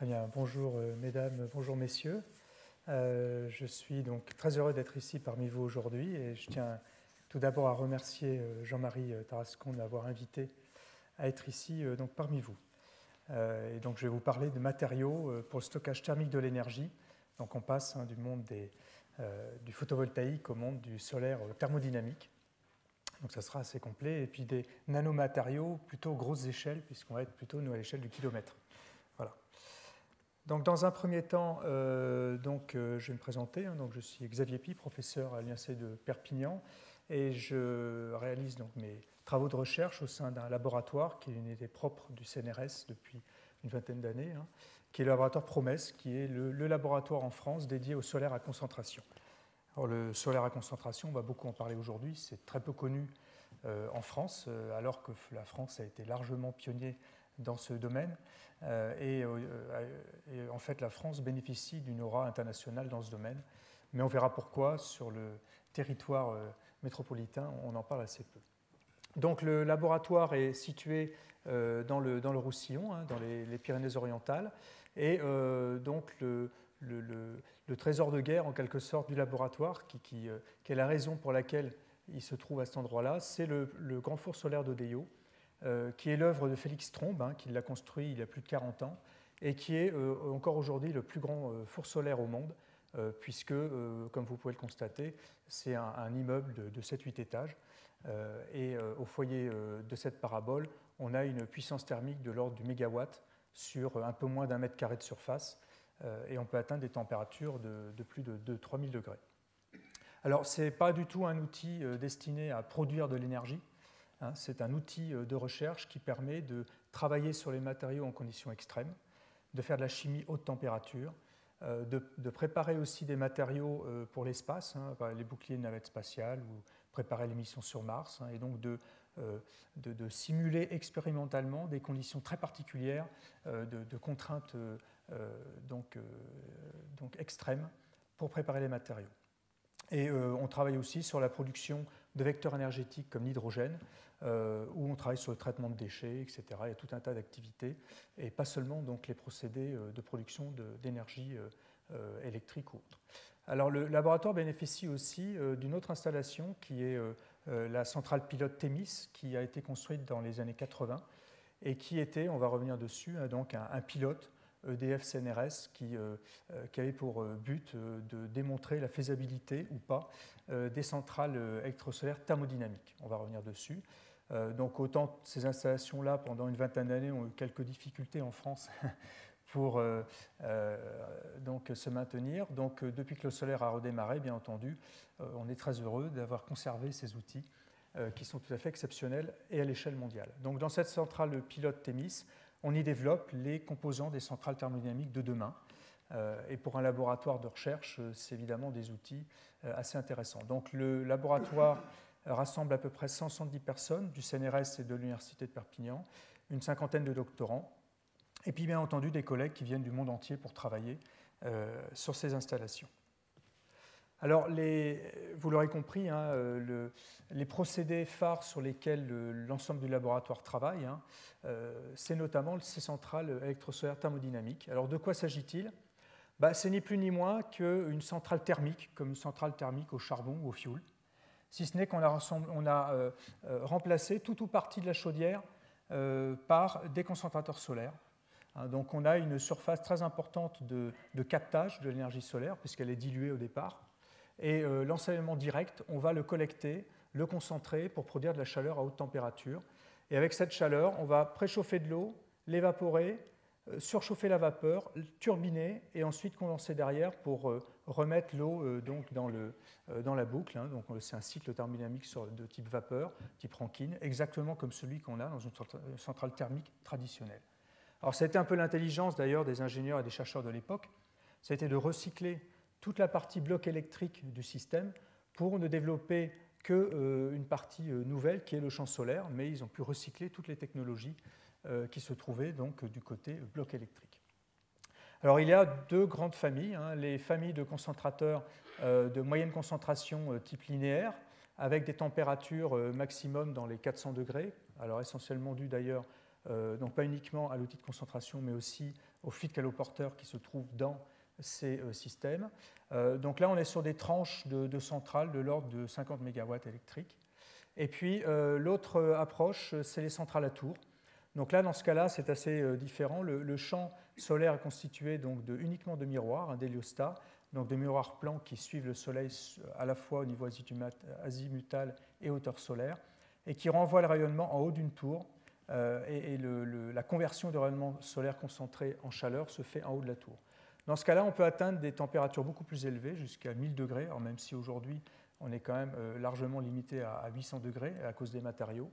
Très bien. Bonjour mesdames, bonjour messieurs. Je suis donc très heureux d'être ici parmi vous aujourd'hui et je tiens tout d'abord à remercier Jean-Marie Tarascon de m'avoir invité à être ici donc parmi vous. Et donc je vais vous parler de matériaux pour le stockage thermique de l'énergie. Donc on passe du monde du photovoltaïque au monde du solaire thermodynamique. Donc ça sera assez complet. Et puis des nanomatériaux plutôt grosses échelles puisqu'on va être plutôt nous, à l'échelle du kilomètre. Voilà. Donc, dans un premier temps, je vais me présenter. Donc, je suis Xavier Py, professeur à l'Université de Perpignan, et je réalise donc mes travaux de recherche au sein d'un laboratoire qui est une unité propre du CNRS depuis une vingtaine d'années, qui est le laboratoire Promesse, qui est le laboratoire en France dédié au solaire à concentration. Alors, le solaire à concentration, on va beaucoup en parler aujourd'hui, c'est très peu connu en France, alors que la France a été largement pionnier dans ce domaine. Et en fait, la France bénéficie d'une aura internationale dans ce domaine. Mais on verra pourquoi sur le territoire métropolitain, on en parle assez peu. Donc le laboratoire est situé dans le Roussillon, dans les Pyrénées-Orientales. Et donc le trésor de guerre, en quelque sorte, du laboratoire, qui est la raison pour laquelle il se trouve à cet endroit-là, c'est le grand four solaire de Deyo, qui est l'œuvre de Félix Trombe, qui l'a construit il y a plus de 40 ans, et qui est encore aujourd'hui le plus grand four solaire au monde, puisque, comme vous pouvez le constater, c'est un immeuble de 7-8 étages, et au foyer de cette parabole, on a une puissance thermique de l'ordre du mégawatt sur un peu moins d'1 mètre carré de surface, et on peut atteindre des températures de plus de 3000 degrés. Alors, ce n'est pas du tout un outil destiné à produire de l'énergie. C'est un outil de recherche qui permet de travailler sur les matériaux en conditions extrêmes, de faire de la chimie haute température, de préparer aussi des matériaux pour l'espace, les boucliers de navette spatiale ou préparer les missions sur Mars, et donc de simuler expérimentalement des conditions très particulières de contraintes donc extrêmes pour préparer les matériaux. Et on travaille aussi sur la production de vecteurs énergétiques comme l'hydrogène, où on travaille sur le traitement de déchets, etc. Il y a tout un tas d'activités, et pas seulement donc, les procédés de production d'énergie électrique ou autre. Alors le laboratoire bénéficie aussi d'une autre installation qui est la centrale pilote Thémis, qui a été construite dans les années 80 et qui était, on va revenir dessus, donc un pilote EDF-CNRS qui avait pour but de démontrer la faisabilité ou pas des centrales électrosolaires thermodynamiques. On va revenir dessus. Donc autant ces installations-là, pendant une vingtaine d'années, ont eu quelques difficultés en France pour donc se maintenir. Donc depuis que le solaire a redémarré, bien entendu, on est très heureux d'avoir conservé ces outils qui sont tout à fait exceptionnels et à l'échelle mondiale. Donc dans cette centrale pilote Thémis, on y développe les composants des centrales thermodynamiques de demain. Et pour un laboratoire de recherche, c'est évidemment des outils assez intéressants. Donc le laboratoire rassemble à peu près 170 personnes du CNRS et de l'Université de Perpignan, une cinquantaine de doctorants, et puis bien entendu des collègues qui viennent du monde entier pour travailler sur ces installations. Alors, vous l'aurez compris, les procédés phares sur lesquels l'ensemble du laboratoire travaille, c'est notamment ces centrales électrosolaires thermodynamiques. Alors, de quoi s'agit-il ? C'est ni plus ni moins qu'une centrale thermique, comme une centrale thermique au charbon ou au fioul, si ce n'est qu'on a remplacé tout ou partie de la chaudière par des concentrateurs solaires. Donc, on a une surface très importante de captage de l'énergie solaire, puisqu'elle est diluée au départ. Et l'ensoleillement direct, on va le collecter, le concentrer pour produire de la chaleur à haute température. Et avec cette chaleur, on va préchauffer de l'eau, l'évaporer, surchauffer la vapeur, turbiner et ensuite condenser derrière pour remettre l'eau donc dans la boucle. Donc c'est un cycle thermodynamique de type vapeur, type Rankine, exactement comme celui qu'on a dans une centrale thermique traditionnelle. Alors ça a été un peu l'intelligence d'ailleurs des ingénieurs et des chercheurs de l'époque, ça a été de recycler toute la partie bloc électrique du système pour ne développer qu'une partie nouvelle qui est le champ solaire, mais ils ont pu recycler toutes les technologies qui se trouvaient donc du côté bloc électrique. Alors il y a deux grandes familles, les familles de concentrateurs de moyenne concentration type linéaire, avec des températures maximum dans les 400 degrés, alors essentiellement dû d'ailleurs donc pas uniquement à l'outil de concentration, mais aussi aux fluides caloporteurs qui se trouvent dans ces systèmes. Donc là, on est sur des tranches de centrales de l'ordre de 50 MW électriques. Et puis, l'autre approche, c'est les centrales à tours. Donc là, dans ce cas-là, c'est assez différent. Le champ solaire est constitué donc uniquement de miroirs, d'héliostats, donc de miroirs plans qui suivent le Soleil à la fois au niveau azimutal et hauteur solaire, et qui renvoient le rayonnement en haut d'une tour. Et la conversion de rayonnement solaire concentré en chaleur se fait en haut de la tour. Dans ce cas-là, on peut atteindre des températures beaucoup plus élevées, jusqu'à 1000 degrés, alors même si aujourd'hui, on est quand même largement limité à 800 degrés à cause des matériaux.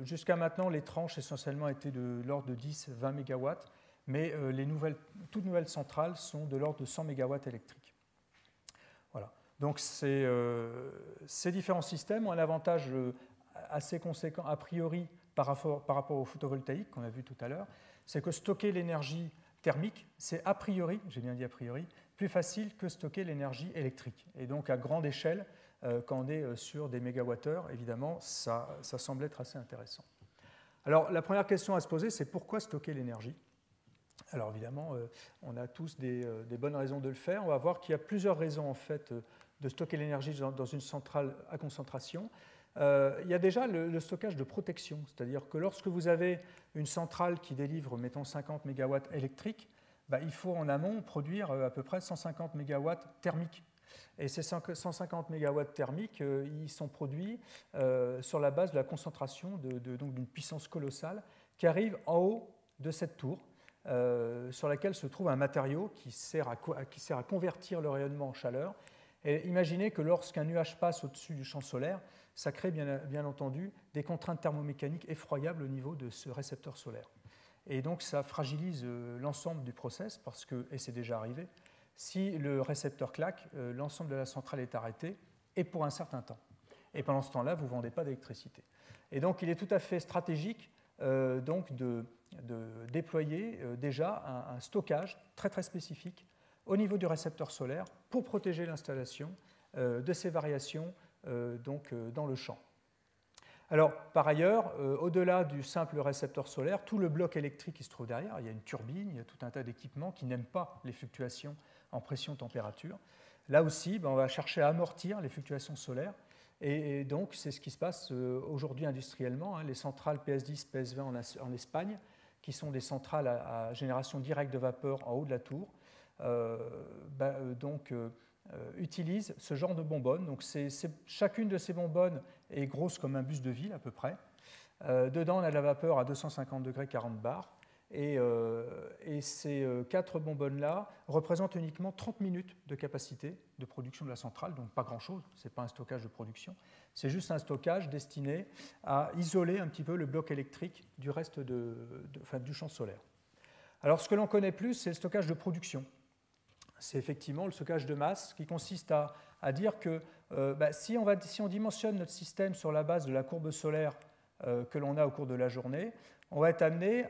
Jusqu'à maintenant, les tranches essentiellement étaient de l'ordre de 10-20 MW, mais les toutes nouvelles centrales sont de l'ordre de 100 MW électriques. Voilà. Donc ces différents systèmes ont un avantage assez conséquent a priori par rapport au photovoltaïque qu'on a vu tout à l'heure, c'est que stocker l'énergie thermique, c'est a priori, j'ai bien dit a priori, plus facile que stocker l'énergie électrique. Et donc à grande échelle, quand on est sur des mégawattheures, évidemment, ça semble être assez intéressant. Alors la première question à se poser, c'est pourquoi stocker l'énergie? Alors évidemment, on a tous des bonnes raisons de le faire. On va voir qu'il y a plusieurs raisons en fait de stocker l'énergie dans une centrale à concentration. Il y a déjà le stockage de protection, c'est-à-dire que lorsque vous avez une centrale qui délivre, mettons, 50 MW électriques, il faut en amont produire à peu près 150 MW thermiques. Et ces 150 MW thermiques, ils sont produits sur la base de la concentration donc d'une puissance colossale qui arrive en haut de cette tour, sur laquelle se trouve un matériau qui sert à convertir le rayonnement en chaleur. Et imaginez que lorsqu'un nuage passe au-dessus du champ solaire, ça crée bien entendu des contraintes thermomécaniques effroyables au niveau de ce récepteur solaire. Et donc ça fragilise l'ensemble du process parce que, et c'est déjà arrivé, si le récepteur claque, l'ensemble de la centrale est arrêté et pour un certain temps. Et pendant ce temps-là, vous ne vendez pas d'électricité. Et donc il est tout à fait stratégique donc de déployer déjà un stockage très très spécifique au niveau du récepteur solaire pour protéger l'installation de ces variations dans le champ. Alors, par ailleurs, au-delà du simple récepteur solaire, tout le bloc électrique qui se trouve derrière, il y a une turbine, il y a tout un tas d'équipements qui n'aiment pas les fluctuations en pression-température. Là aussi, on va chercher à amortir les fluctuations solaires. Et donc, c'est ce qui se passe aujourd'hui industriellement. Les centrales PS10, PS20 en Espagne, qui sont des centrales à génération directe de vapeur en haut de la tour, utilisent ce genre de bonbonnes. Donc chacune de ces bonbonnes est grosse comme un bus de ville à peu près. Dedans, on a de la vapeur à 250 degrés 40 bars. Et ces 4 bonbonnes-là représentent uniquement 30 minutes de capacité de production de la centrale, donc pas grand-chose, ce n'est pas un stockage de production, c'est juste un stockage destiné à isoler un petit peu le bloc électrique du reste du champ solaire. Alors ce que l'on connaît plus, c'est le stockage de production. C'est effectivement le stockage de masse qui consiste à dire que si on dimensionne notre système sur la base de la courbe solaire que l'on a au cours de la journée, on va être amené,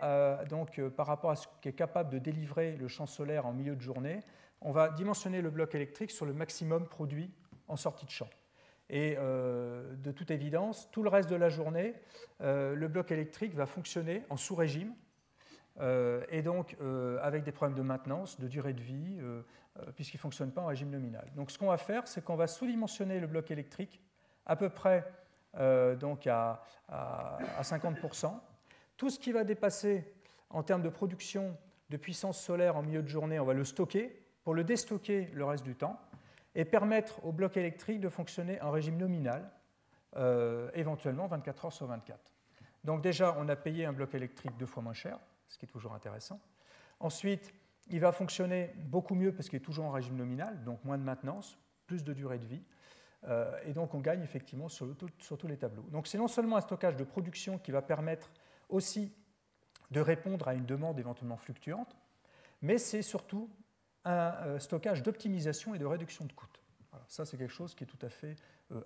par rapport à ce qu'est capable de délivrer le champ solaire en milieu de journée, on va dimensionner le bloc électrique sur le maximum produit en sortie de champ. Et de toute évidence, tout le reste de la journée, le bloc électrique va fonctionner en sous-régime, et donc avec des problèmes de maintenance, de durée de vie, puisqu'il ne fonctionne pas en régime nominal. Donc ce qu'on va faire, c'est qu'on va sous-dimensionner le bloc électrique à peu près à 50%. Tout ce qui va dépasser en termes de production de puissance solaire en milieu de journée, on va le stocker pour le déstocker le reste du temps et permettre au bloc électrique de fonctionner en régime nominal, éventuellement 24 heures sur 24. Donc déjà, on a payé un bloc électrique 2 fois moins cher, ce qui est toujours intéressant. Ensuite, il va fonctionner beaucoup mieux parce qu'il est toujours en régime nominal, donc moins de maintenance, plus de durée de vie. Et donc on gagne effectivement sur tous les tableaux. Donc c'est non seulement un stockage de production qui va permettre aussi de répondre à une demande éventuellement fluctuante, mais c'est surtout un stockage d'optimisation et de réduction de coûts. Voilà, ça, c'est quelque chose qui est tout à fait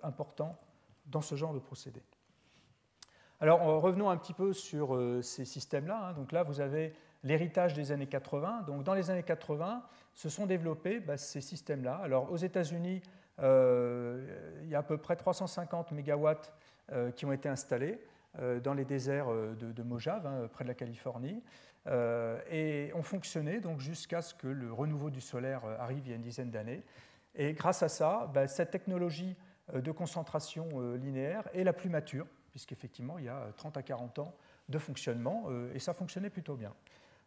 important dans ce genre de procédé. Alors, revenons un petit peu sur ces systèmes-là. Donc là, vous avez l'héritage des années 80. Donc, dans les années 80, se sont développés ces systèmes-là. Alors, aux États-Unis, il y a à peu près 350 MW qui ont été installés. dans les déserts de Mojave, hein, près de la Californie, et ont fonctionné donc jusqu'à ce que le renouveau du solaire arrive il y a une dizaine d'années. Et grâce à ça, cette technologie de concentration linéaire est la plus mature, puisqu'effectivement, il y a 30 à 40 ans de fonctionnement, et ça fonctionnait plutôt bien.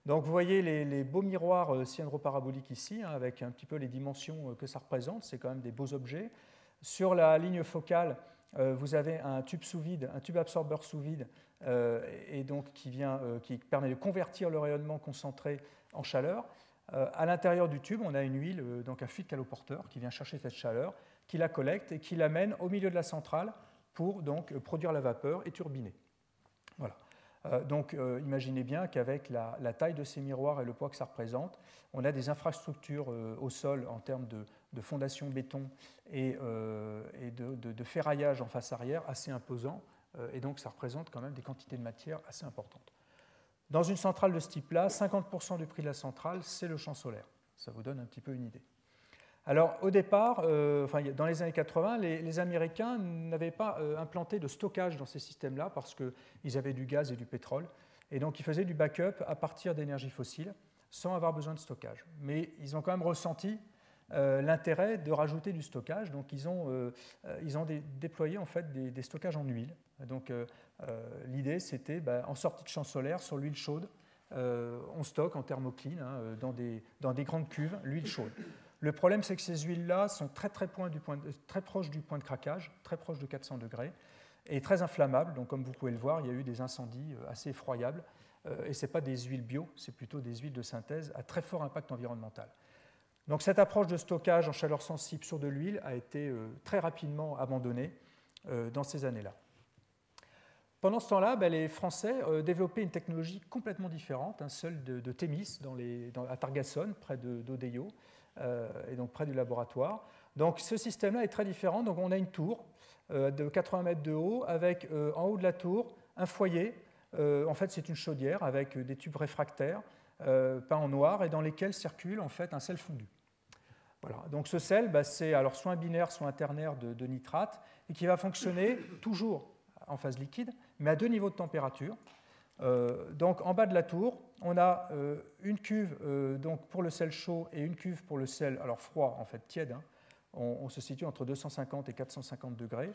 Donc vous voyez les beaux miroirs cyanhydroparaboliques ici, hein, avec un petit peu les dimensions que ça représente, c'est quand même des beaux objets. Sur la ligne focale, vous avez un tube sous vide, un tube absorbeur sous vide, et donc qui permet de convertir le rayonnement concentré en chaleur. À l'intérieur du tube, on a une huile, donc un fluide caloporteur, qui vient chercher cette chaleur, qui la collecte et qui l'amène au milieu de la centrale pour donc produire la vapeur et turbiner. Voilà. Donc imaginez bien qu'avec la taille de ces miroirs et le poids que ça représente, on a des infrastructures au sol en termes de fondation béton et de ferraillage en face arrière assez imposants, et donc ça représente quand même des quantités de matière assez importantes. Dans une centrale de ce type-là, 50% du prix de la centrale, c'est le champ solaire. Ça vous donne un petit peu une idée. Alors, au départ, dans les années 80, les Américains n'avaient pas implanté de stockage dans ces systèmes-là parce qu'ils avaient du gaz et du pétrole. Et donc, ils faisaient du backup à partir d'énergie fossile sans avoir besoin de stockage. Mais ils ont quand même ressenti l'intérêt de rajouter du stockage. Donc, ils ont déployé en fait, des stockages en huile. Donc, l'idée, c'était, en sortie de champ solaire, sur l'huile chaude, on stocke en thermocline, hein, dans des grandes cuves, l'huile chaude. Le problème, c'est que ces huiles-là sont très proches du point de craquage, très proches de 400 degrés, et très inflammables. Donc, comme vous pouvez le voir, il y a eu des incendies assez effroyables. Et ce n'est pas des huiles bio, c'est plutôt des huiles de synthèse à très fort impact environnemental. Donc, cette approche de stockage en chaleur sensible sur de l'huile a été très rapidement abandonnée dans ces années-là. Pendant ce temps-là, les Français développaient une technologie complètement différente, celle de Thémis, à Targassonne, près d'Odeio, et donc près du laboratoire. Donc ce système-là est très différent. Donc on a une tour de 80 mètres de haut avec en haut de la tour un foyer. En fait, c'est une chaudière avec des tubes réfractaires peints en noir et dans lesquels circule en fait un sel fondu. Voilà. Donc ce sel, c'est alors soit un binaire, soit un ternaire de nitrate et qui va fonctionner toujours en phase liquide, mais à 2 niveaux de température. Donc en bas de la tour, on a une cuve donc pour le sel chaud et une cuve pour le sel froid, en fait tiède. Hein. On se situe entre 250 et 450 degrés.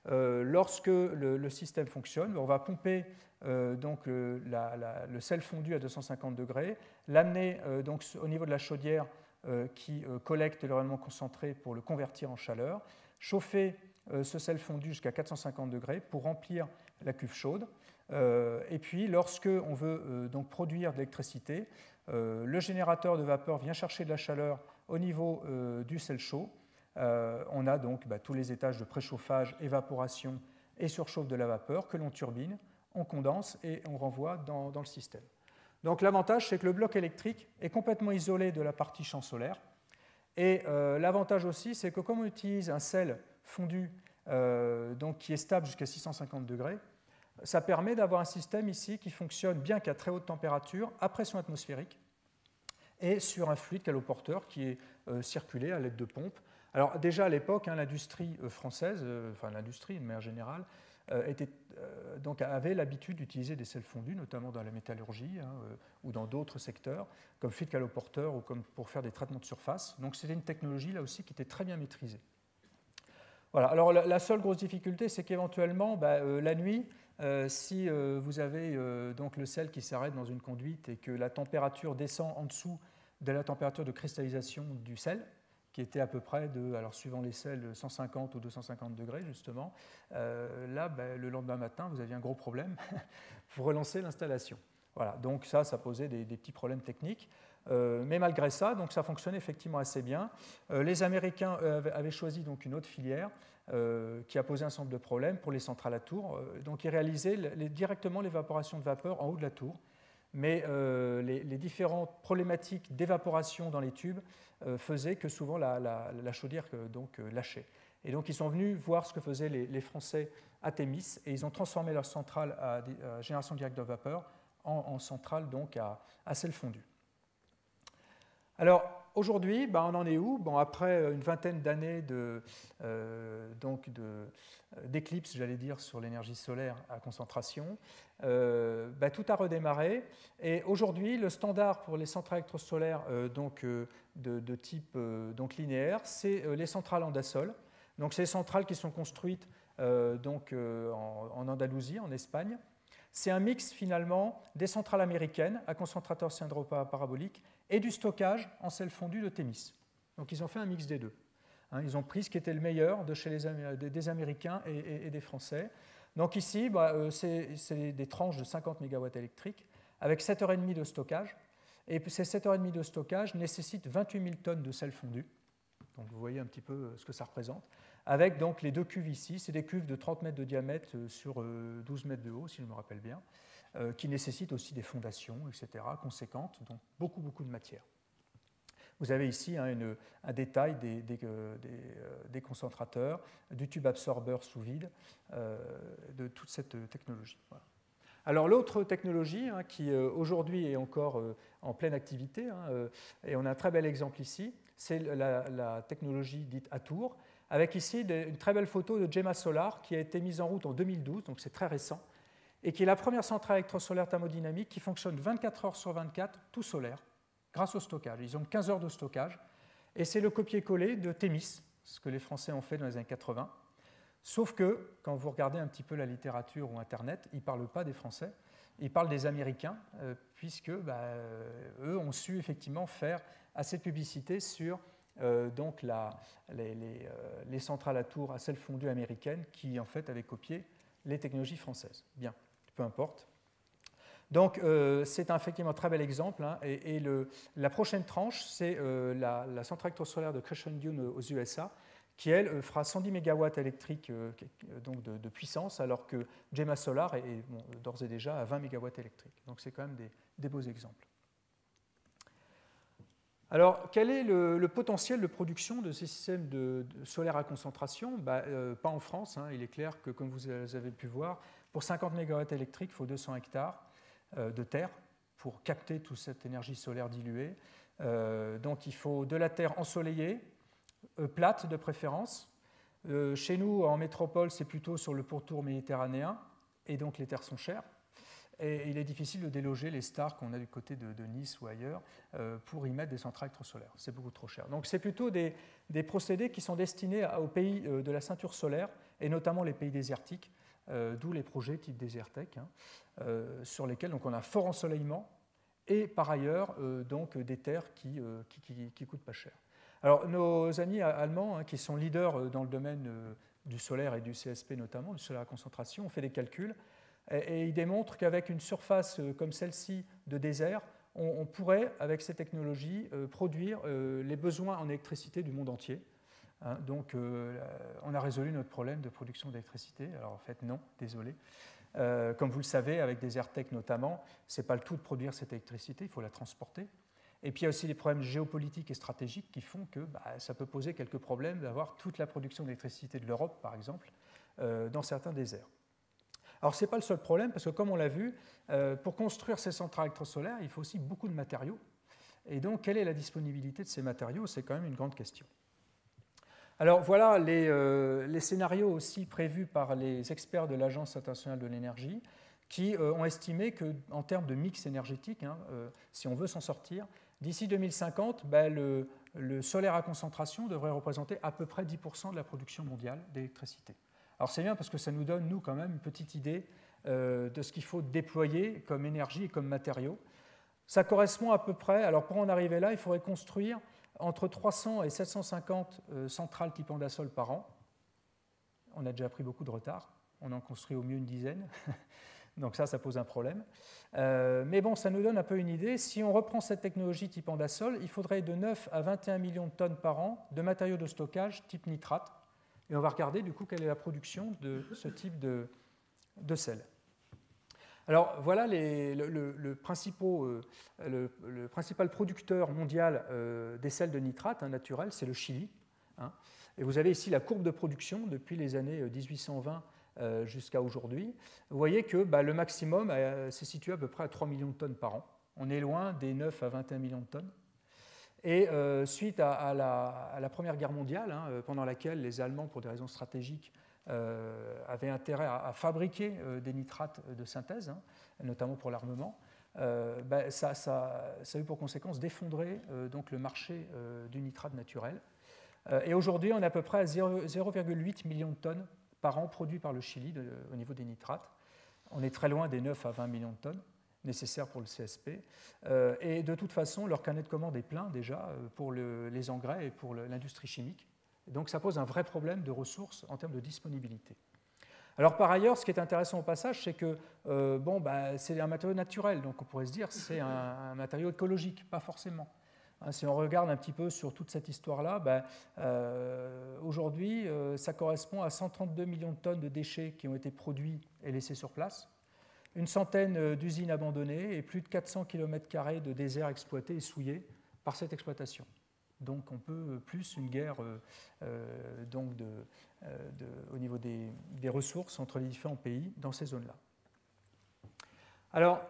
Lorsque le système fonctionne, on va pomper donc le sel fondu à 250 degrés, l'amener donc au niveau de la chaudière qui collecte le rayonnement concentré pour le convertir en chaleur, chauffer ce sel fondu jusqu'à 450 degrés pour remplir la cuve chaude. Et puis, lorsque on veut donc produire de l'électricité, le générateur de vapeur vient chercher de la chaleur au niveau du sel chaud. On a donc tous les étages de préchauffage, évaporation et surchauffe de la vapeur que l'on turbine, on condense et on renvoie dans le système. Donc l'avantage, c'est que le bloc électrique est complètement isolé de la partie champ solaire. Et l'avantage aussi, c'est que comme on utilise un sel fondu donc qui est stable jusqu'à 650 degrés, ça permet d'avoir un système ici qui fonctionne bien qu'à très haute température, à pression atmosphérique, et sur un fluide caloporteur qui est circulé à l'aide de pompes. Alors déjà à l'époque, l'industrie française, l'industrie de manière générale, avait l'habitude d'utiliser des sels fondus, notamment dans la métallurgie ou dans d'autres secteurs, comme fluide caloporteur ou comme pour faire des traitements de surface. Donc c'était une technologie là aussi qui était très bien maîtrisée. Voilà. Alors la seule grosse difficulté, c'est qu'éventuellement, la nuit, si vous avez donc le sel qui s'arrête dans une conduite et que la température descend en dessous de la température de cristallisation du sel, qui était à peu près suivant les sels, 150 ou 250 degrés justement, le lendemain matin, vous aviez un gros problème pour relancer l'installation. Voilà, donc ça posait des petits problèmes techniques. Mais malgré ça, donc ça fonctionnait effectivement assez bien. Les Américains avaient choisi donc une autre filière qui a posé un certain nombre de problèmes pour les centrales à tour. Donc ils réalisaient directement l'évaporation de vapeur en haut de la tour. Mais les différentes problématiques d'évaporation dans les tubes faisaient que souvent la chaudière lâchait. Et donc ils sont venus voir ce que faisaient les Français à Thémis et ils ont transformé leur centrale à génération directe de vapeur en centrale donc à sel fondu. Alors aujourd'hui, on en est où ? Après une vingtaine d'années d'éclipse, j'allais dire, sur l'énergie solaire à concentration. Tout a redémarré. Et aujourd'hui, le standard pour les centrales électrosolaires de type linéaire, c'est les centrales Andasol. Donc, c'est les centrales qui sont construites en Andalousie, en Espagne. C'est un mix finalement des centrales américaines à concentrateur cylindro-parabolique et du stockage en sel fondu de Thémis. Donc ils ont fait un mix des deux. Ils ont pris ce qui était le meilleur de chez des Américains et des Français. Donc ici, c'est des tranches de 50 MW électriques avec 7h30 de stockage. Et ces 7h30 de stockage nécessitent 28 000 tonnes de sel fondu. Donc vous voyez un petit peu ce que ça représente. Avec donc les deux cuves ici, c'est des cuves de 30 mètres de diamètre sur 12 mètres de haut, si je me rappelle bien, qui nécessitent aussi des fondations, etc., conséquentes, donc beaucoup de matière. Vous avez ici un détail des concentrateurs, du tube absorbeur sous vide, de toute cette technologie. Voilà. Alors l'autre technologie qui aujourd'hui est encore en pleine activité, et on a un très bel exemple ici, c'est la technologie dite Atour, avec ici une très belle photo de Gemma Solar qui a été mise en route en 2012, donc c'est très récent, et qui est la première centrale électrosolaire thermodynamique qui fonctionne 24 heures sur 24, tout solaire, grâce au stockage. Ils ont 15 heures de stockage, et c'est le copier-coller de Thémis, ce que les Français ont fait dans les années 80. Sauf que, quand vous regardez un petit peu la littérature ou Internet, ils ne parlent pas des Français, ils parlent des Américains, puisque eux ont su effectivement faire assez de publicité sur les centrales à tour à sel fondu américaines qui, en fait, avaient copié les technologies françaises. Bien, peu importe. Donc, c'est effectivement un très bel exemple. La prochaine tranche, c'est la centrale électrosolaire de Crescent Dune aux USA, qui, elle, fera 110 MW électriques de puissance, alors que Gemma Solar est d'ores et déjà à 20 MW électriques. Donc, c'est quand même des beaux exemples. Alors, quel est le potentiel de production de ces systèmes de solaire à concentration ? Pas en France. Il est clair que, comme vous avez pu voir, pour 50 MW électriques, il faut 200 hectares de terre pour capter toute cette énergie solaire diluée. Donc, il faut de la terre ensoleillée, plate de préférence. Chez nous, en métropole, c'est plutôt sur le pourtour méditerranéen, et donc les terres sont chères. Et il est difficile de déloger les stars qu'on a du côté de Nice ou ailleurs pour y mettre des centrales électrosolaires. C'est beaucoup trop cher. Donc c'est plutôt des procédés qui sont destinés aux pays de la ceinture solaire, et notamment les pays désertiques, d'où les projets type Desertec, sur lesquels donc, on a un fort ensoleillement, et par ailleurs des terres qui coûtent pas cher. Alors nos amis allemands, qui sont leaders dans le domaine du solaire et du CSP notamment, du solaire à concentration, ont fait des calculs. Et il démontre qu'avec une surface comme celle-ci de désert, on pourrait, avec ces technologies, produire les besoins en électricité du monde entier. Donc, on a résolu notre problème de production d'électricité. Alors, en fait, non, désolé. Comme vous le savez, avec Desertec notamment, ce n'est pas le tout de produire cette électricité, il faut la transporter. Et puis, il y a aussi des problèmes géopolitiques et stratégiques qui font que ça peut poser quelques problèmes d'avoir toute la production d'électricité de l'Europe, par exemple, dans certains déserts. Alors, ce n'est pas le seul problème, parce que comme on l'a vu, pour construire ces centrales électrosolaires, il faut aussi beaucoup de matériaux. Et donc, quelle est la disponibilité de ces matériaux ? C'est quand même une grande question. Alors, voilà les scénarios aussi prévus par les experts de l'Agence internationale de l'énergie, qui ont estimé qu'en termes de mix énergétique, si on veut s'en sortir, d'ici 2050, le solaire à concentration devrait représenter à peu près 10% de la production mondiale d'électricité. Alors c'est bien parce que ça nous donne, nous, quand même, une petite idée de ce qu'il faut déployer comme énergie et comme matériaux. Ça correspond à peu près, alors pour en arriver là, il faudrait construire entre 300 et 750 centrales type Andasol par an. On a déjà pris beaucoup de retard, on en construit au mieux une dizaine, donc ça pose un problème. Mais bon, ça nous donne un peu une idée. Si on reprend cette technologie type Andasol, il faudrait de 9 à 21 millions de tonnes par an de matériaux de stockage type nitrate. Et on va regarder du coup quelle est la production de ce type de sel. Alors voilà le principal producteur mondial des sels de nitrate naturels, c'est le Chili. Et vous avez ici la courbe de production depuis les années 1820 jusqu'à aujourd'hui. Vous voyez que le maximum s'est situé à peu près à 3 millions de tonnes par an. On est loin des 9 à 21 millions de tonnes. Et suite à la Première Guerre mondiale, pendant laquelle les Allemands, pour des raisons stratégiques, avaient intérêt à fabriquer des nitrates de synthèse, notamment pour l'armement, ça a eu pour conséquence d'effondrer donc le marché du nitrate naturel. Et aujourd'hui, on est à peu près à 0,8 millions de tonnes par an produits par le Chili au niveau des nitrates. On est très loin des 9 à 20 millions de tonnes nécessaires pour le CSP. Et de toute façon, leur carnet de commande est plein déjà pour les engrais et pour l'industrie chimique. Donc ça pose un vrai problème de ressources en termes de disponibilité. Alors par ailleurs, ce qui est intéressant au passage, c'est que c'est un matériau naturel, donc on pourrait se dire que c'est un matériau écologique, pas forcément. Si on regarde un petit peu sur toute cette histoire-là, aujourd'hui, ça correspond à 132 millions de tonnes de déchets qui ont été produits et laissés sur place, une centaine d'usines abandonnées et plus de 400 km² de déserts exploités et souillés par cette exploitation. Donc on peut plus une guerre au niveau des ressources entre les différents pays dans ces zones-là. Alors,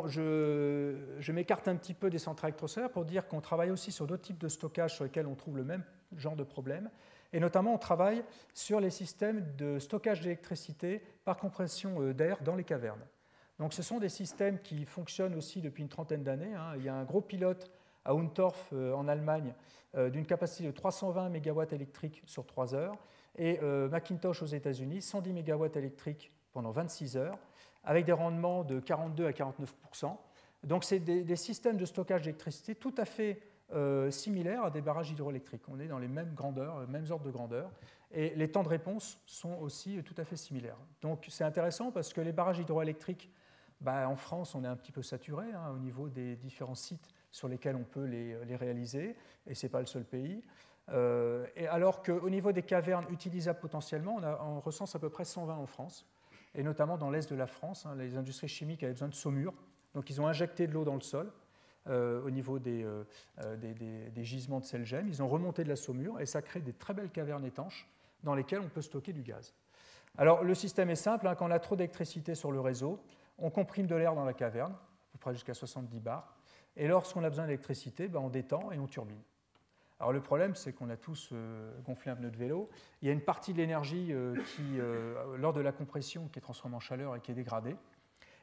je m'écarte un petit peu des centrales électrosolaires pour dire qu'on travaille aussi sur d'autres types de stockage sur lesquels on trouve le même genre de problème. Et notamment, on travaille sur les systèmes de stockage d'électricité par compression d'air dans les cavernes. Donc ce sont des systèmes qui fonctionnent aussi depuis une trentaine d'années. Il y a un gros pilote à Untorf en Allemagne d'une capacité de 320 MW électriques sur 3 heures et Macintosh aux États-Unis, 110 MW électriques pendant 26 heures avec des rendements de 42 à 49%. Donc c'est des systèmes de stockage d'électricité tout à fait similaires à des barrages hydroélectriques. On est dans les mêmes grandeurs, mêmes ordres de grandeur et les temps de réponse sont aussi tout à fait similaires. Donc c'est intéressant parce que les barrages hydroélectriques, en France, on est un petit peu saturé au niveau des différents sites sur lesquels on peut les réaliser, et ce n'est pas le seul pays. Et alors qu'au niveau des cavernes utilisables potentiellement, on recense à peu près 120 en France, et notamment dans l'est de la France. Les industries chimiques avaient besoin de saumure, donc ils ont injecté de l'eau dans le sol au niveau des gisements de sel gemme. Ils ont remonté de la saumure, et ça crée des très belles cavernes étanches dans lesquelles on peut stocker du gaz. Alors le système est simple, quand on a trop d'électricité sur le réseau, on comprime de l'air dans la caverne, à peu près jusqu'à 70 bars, et lorsqu'on a besoin d'électricité, on détend et on turbine. Alors le problème, c'est qu'on a tous gonflé un pneu de vélo. Il y a une partie de l'énergie lors de la compression, qui est transformée en chaleur et qui est dégradée.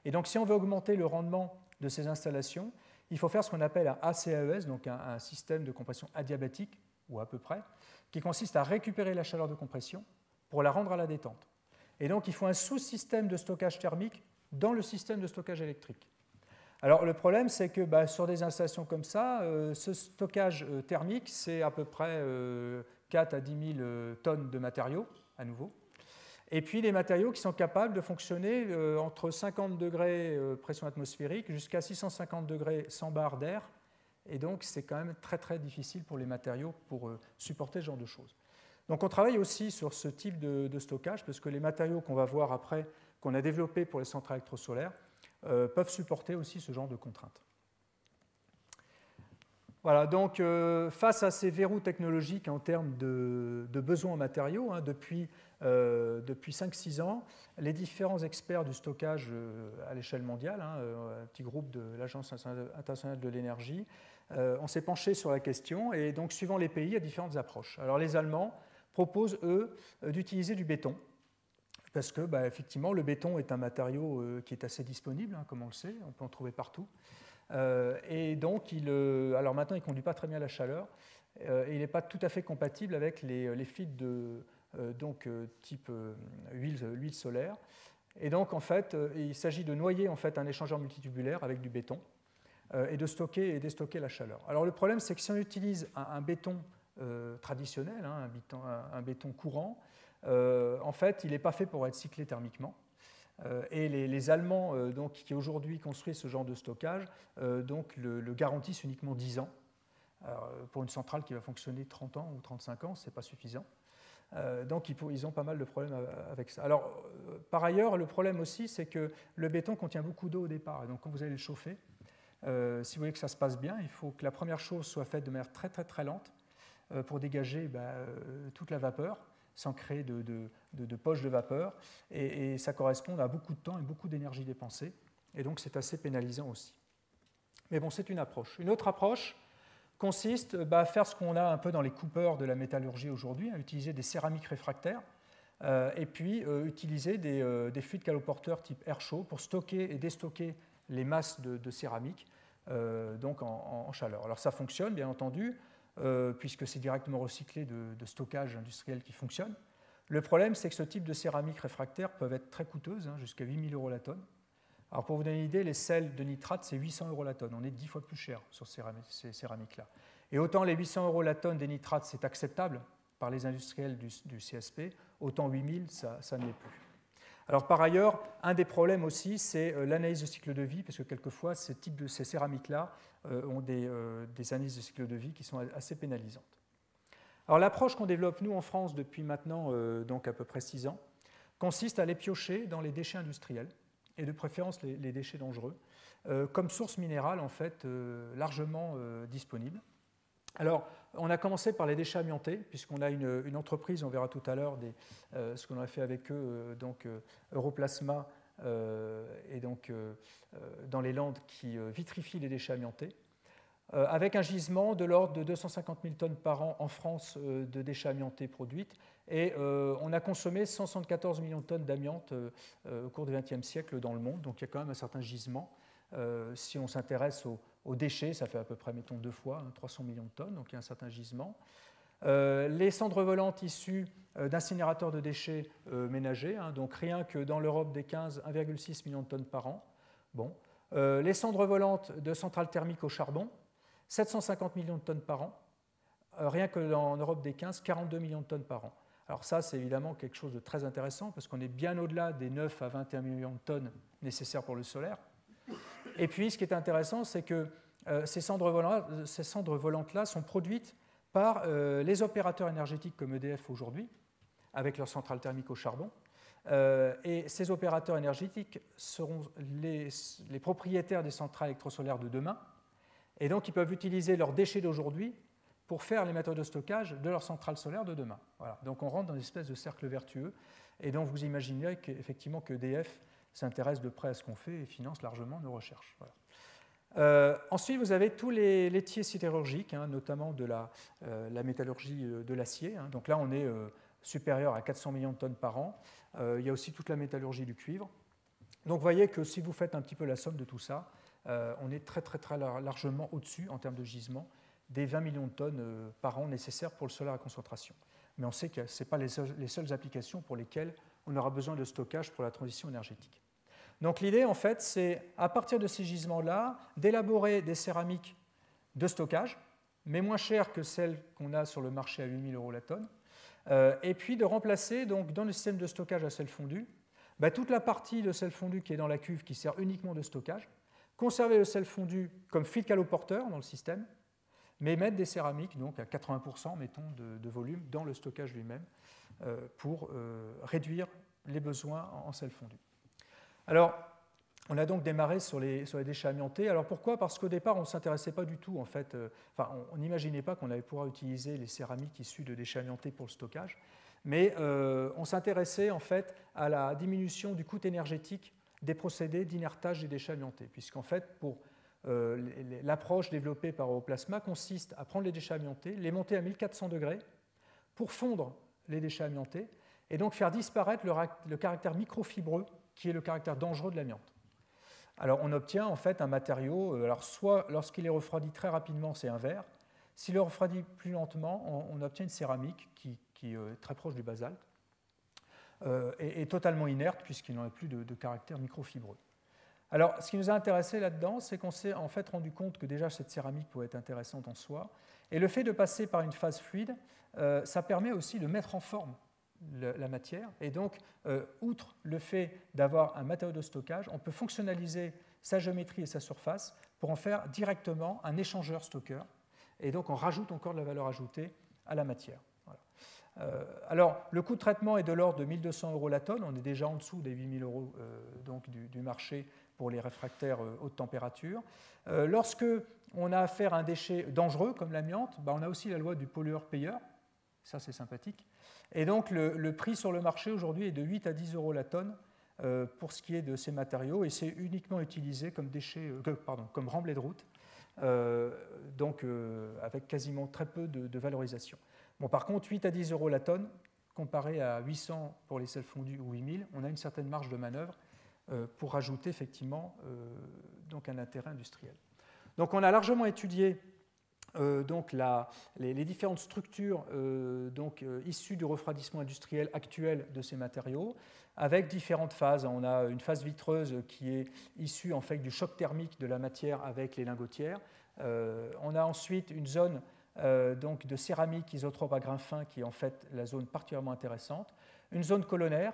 Et donc si on veut augmenter le rendement de ces installations, il faut faire ce qu'on appelle un ACAES, donc un système de compression adiabatique, ou à peu près, qui consiste à récupérer la chaleur de compression pour la rendre à la détente. Et donc il faut un sous-système de stockage thermique dans le système de stockage électrique. Alors le problème, c'est que sur des installations comme ça, ce stockage thermique, c'est à peu près 4 à 10 000 tonnes de matériaux, à nouveau. Et puis des matériaux qui sont capables de fonctionner entre 50 degrés pression atmosphérique jusqu'à 650 degrés 100 bars d'air. Et donc c'est quand même très très difficile pour les matériaux pour supporter ce genre de choses. Donc on travaille aussi sur ce type de stockage, parce que les matériaux qu'on va voir après, qu'on a développés pour les centrales électrosolaires, peuvent supporter aussi ce genre de contraintes. Voilà, donc face à ces verrous technologiques en termes de besoins en matériaux, depuis 5-6 ans, les différents experts du stockage à l'échelle mondiale, un petit groupe de l'Agence internationale de l'énergie, on s'est penché sur la question, et donc suivant les pays, il y a différentes approches. Alors les Allemands proposent, eux, d'utiliser du béton, parce que, effectivement, le béton est un matériau qui est assez disponible, comme on le sait, on peut en trouver partout. Et donc, alors maintenant, il ne conduit pas très bien la chaleur, et il n'est pas tout à fait compatible avec les filtres type huile solaire. Et donc, en fait, il s'agit de noyer un échangeur multitubulaire avec du béton et de stocker et déstocker la chaleur. Alors, le problème, c'est que si on utilise un béton traditionnel, un béton courant, en fait, il n'est pas fait pour être cyclé thermiquement. Et les Allemands qui aujourd'hui construisent ce genre de stockage le garantissent uniquement 10 ans. Alors, pour une centrale qui va fonctionner 30 ans ou 35 ans, ce n'est pas suffisant. Donc ils ont pas mal de problèmes avec ça. Alors, par ailleurs, le problème aussi, c'est que le béton contient beaucoup d'eau au départ. Et donc quand vous allez le chauffer, si vous voulez que ça se passe bien, il faut que la première chose soit faite de manière très très très lente pour dégager toute la vapeur, sans créer de poches de vapeur, et ça correspond à beaucoup de temps et beaucoup d'énergie dépensée, et donc c'est assez pénalisant aussi. Mais bon, c'est une approche. Une autre approche consiste à faire ce qu'on a un peu dans les coupeurs de la métallurgie aujourd'hui, à utiliser des céramiques réfractaires et puis utiliser des fluides caloporteurs type air chaud pour stocker et déstocker les masses de céramique donc en chaleur. Alors ça fonctionne bien entendu puisque c'est directement recyclé de stockage industriel qui fonctionne. Le problème, c'est que ce type de céramiques réfractaires peuvent être très coûteuses, jusqu'à 8 000 € la tonne. Alors pour vous donner une idée, les sels de nitrate, c'est 800 € la tonne. On est 10 fois plus cher sur ces céramiques-là. Et autant les 800 € la tonne des nitrates, c'est acceptable par les industriels du CSP, autant 8 000, ça ne l'est plus. Alors par ailleurs, un des problèmes aussi, c'est l'analyse de cycle de vie, parce que quelquefois, ces céramiques-là ont des analyses de cycle de vie qui sont assez pénalisantes. Alors l'approche qu'on développe, nous, en France, depuis maintenant donc à peu près 6 ans, consiste à les piocher dans les déchets industriels, et de préférence les déchets dangereux, comme source minérale, en fait, largement disponible. Alors, on a commencé par les déchets amiantés, puisqu'on a une entreprise, on verra tout à l'heure ce qu'on a fait avec eux, donc Europlasma, et donc dans les Landes, qui vitrifie les déchets amiantés, avec un gisement de l'ordre de 250 000 tonnes par an en France de déchets amiantés produites. Et on a consommé 174 millions de tonnes d'amiante au cours du XXe siècle dans le monde. Donc il y a quand même un certain gisement. Si on s'intéresse aux déchets, ça fait à peu près, mettons, 2 fois, 300 millions de tonnes. Donc il y a un certain gisement. Les cendres volantes issues d'incinérateurs de déchets ménagers. Donc rien que dans l'Europe des 15, 1,6 million de tonnes par an. Bon. Les cendres volantes de centrales thermiques au charbon, 750 millions de tonnes par an, rien que en Europe des 15, 42 millions de tonnes par an. Alors ça, c'est évidemment quelque chose de très intéressant parce qu'on est bien au-delà des 9 à 21 millions de tonnes nécessaires pour le solaire. Et puis, ce qui est intéressant, c'est que ces cendres volantes-là sont produites par les opérateurs énergétiques comme EDF aujourd'hui, avec leurs centrales thermiques au charbon. Et ces opérateurs énergétiques seront les propriétaires des centrales électrosolaires de demain. Et donc, ils peuvent utiliser leurs déchets d'aujourd'hui pour faire les méthodes de stockage de leurs centrales solaires de demain. Voilà. Donc, on rentre dans une espèce de cercle vertueux. Et donc, vous imaginez qu'effectivement que EDF s'intéresse de près à ce qu'on fait et finance largement nos recherches. Voilà. Ensuite, vous avez tous les laitiers sidérurgiques, notamment de la métallurgie de l'acier. Donc là, on est supérieur à 400 millions de tonnes par an. Il y a aussi toute la métallurgie du cuivre. Donc, vous voyez que si vous faites un petit peu la somme de tout ça, on est très, très, très largement au-dessus, en termes de gisement, des 20 millions de tonnes par an nécessaires pour le solaire à concentration. Mais on sait que ce n'est pas les seules applications pour lesquelles on aura besoin de stockage pour la transition énergétique. Donc l'idée, en fait, c'est, à partir de ces gisements-là, d'élaborer des céramiques de stockage, mais moins chères que celles qu'on a sur le marché à 8 000 € la tonne, et puis de remplacer, donc, dans le système de stockage à sel fondu, toute la partie de sel fondu qui est dans la cuve qui sert uniquement de stockage, conserver le sel fondu comme fluide caloporteur dans le système, mais mettre des céramiques, donc à 80%, mettons, de volume dans le stockage lui-même pour réduire les besoins en sel fondu. Alors, on a donc démarré sur les déchets amiantés. Alors pourquoi ? Parce qu'au départ, on ne s'intéressait pas du tout, en fait, on n'imaginait pas qu'on allait pouvoir utiliser les céramiques issues de déchets amiantés pour le stockage, mais on s'intéressait en fait à la diminution du coût énergétique des procédés d'inertage des déchets amiantés, puisqu'en fait, l'approche développée par Europlasma consiste à prendre les déchets amiantés, les monter à 1400 degrés pour fondre les déchets amiantés et donc faire disparaître le caractère microfibreux qui est le caractère dangereux de l'amiante. Alors on obtient en fait un matériau, alors soit lorsqu'il est refroidi très rapidement, c'est un verre, s'il est refroidi plus lentement, on obtient une céramique qui est très proche du basalte et totalement inerte puisqu'il n'en a plus de caractère microfibreux. Alors, ce qui nous a intéressé là-dedans, c'est qu'on s'est en fait rendu compte que déjà cette céramique pouvait être intéressante en soi. Et le fait de passer par une phase fluide, ça permet aussi de mettre en forme la matière. Et donc, outre le fait d'avoir un matériau de stockage, on peut fonctionnaliser sa géométrie et sa surface pour en faire directement un échangeur stockeur. Et donc, on rajoute encore de la valeur ajoutée à la matière. Voilà. Alors, le coût de traitement est de l'ordre de 1 200 € la tonne. On est déjà en dessous des 8 000 € donc du marché pour les réfractaires haute température. Lorsque on a affaire à un déchet dangereux comme l'amiante, on a aussi la loi du pollueur-payeur. Ça, c'est sympathique. Et donc, le prix sur le marché aujourd'hui est de 8 à 10 € la tonne pour ce qui est de ces matériaux. Et c'est uniquement utilisé comme remblai de route donc avec quasiment très peu de valorisation. Bon, par contre, 8 à 10 euros la tonne, comparé à 800 pour les sels fondus ou 8000, on a une certaine marge de manœuvre pour rajouter effectivement donc un intérêt industriel. Donc on a largement étudié donc les différentes structures issues du refroidissement industriel actuel de ces matériaux, avec différentes phases. On a une phase vitreuse qui est issue en fait du choc thermique de la matière avec les lingotières. On a ensuite une zone donc de céramique isotrope à grains fins qui est en fait la zone particulièrement intéressante, une zone colonnaire.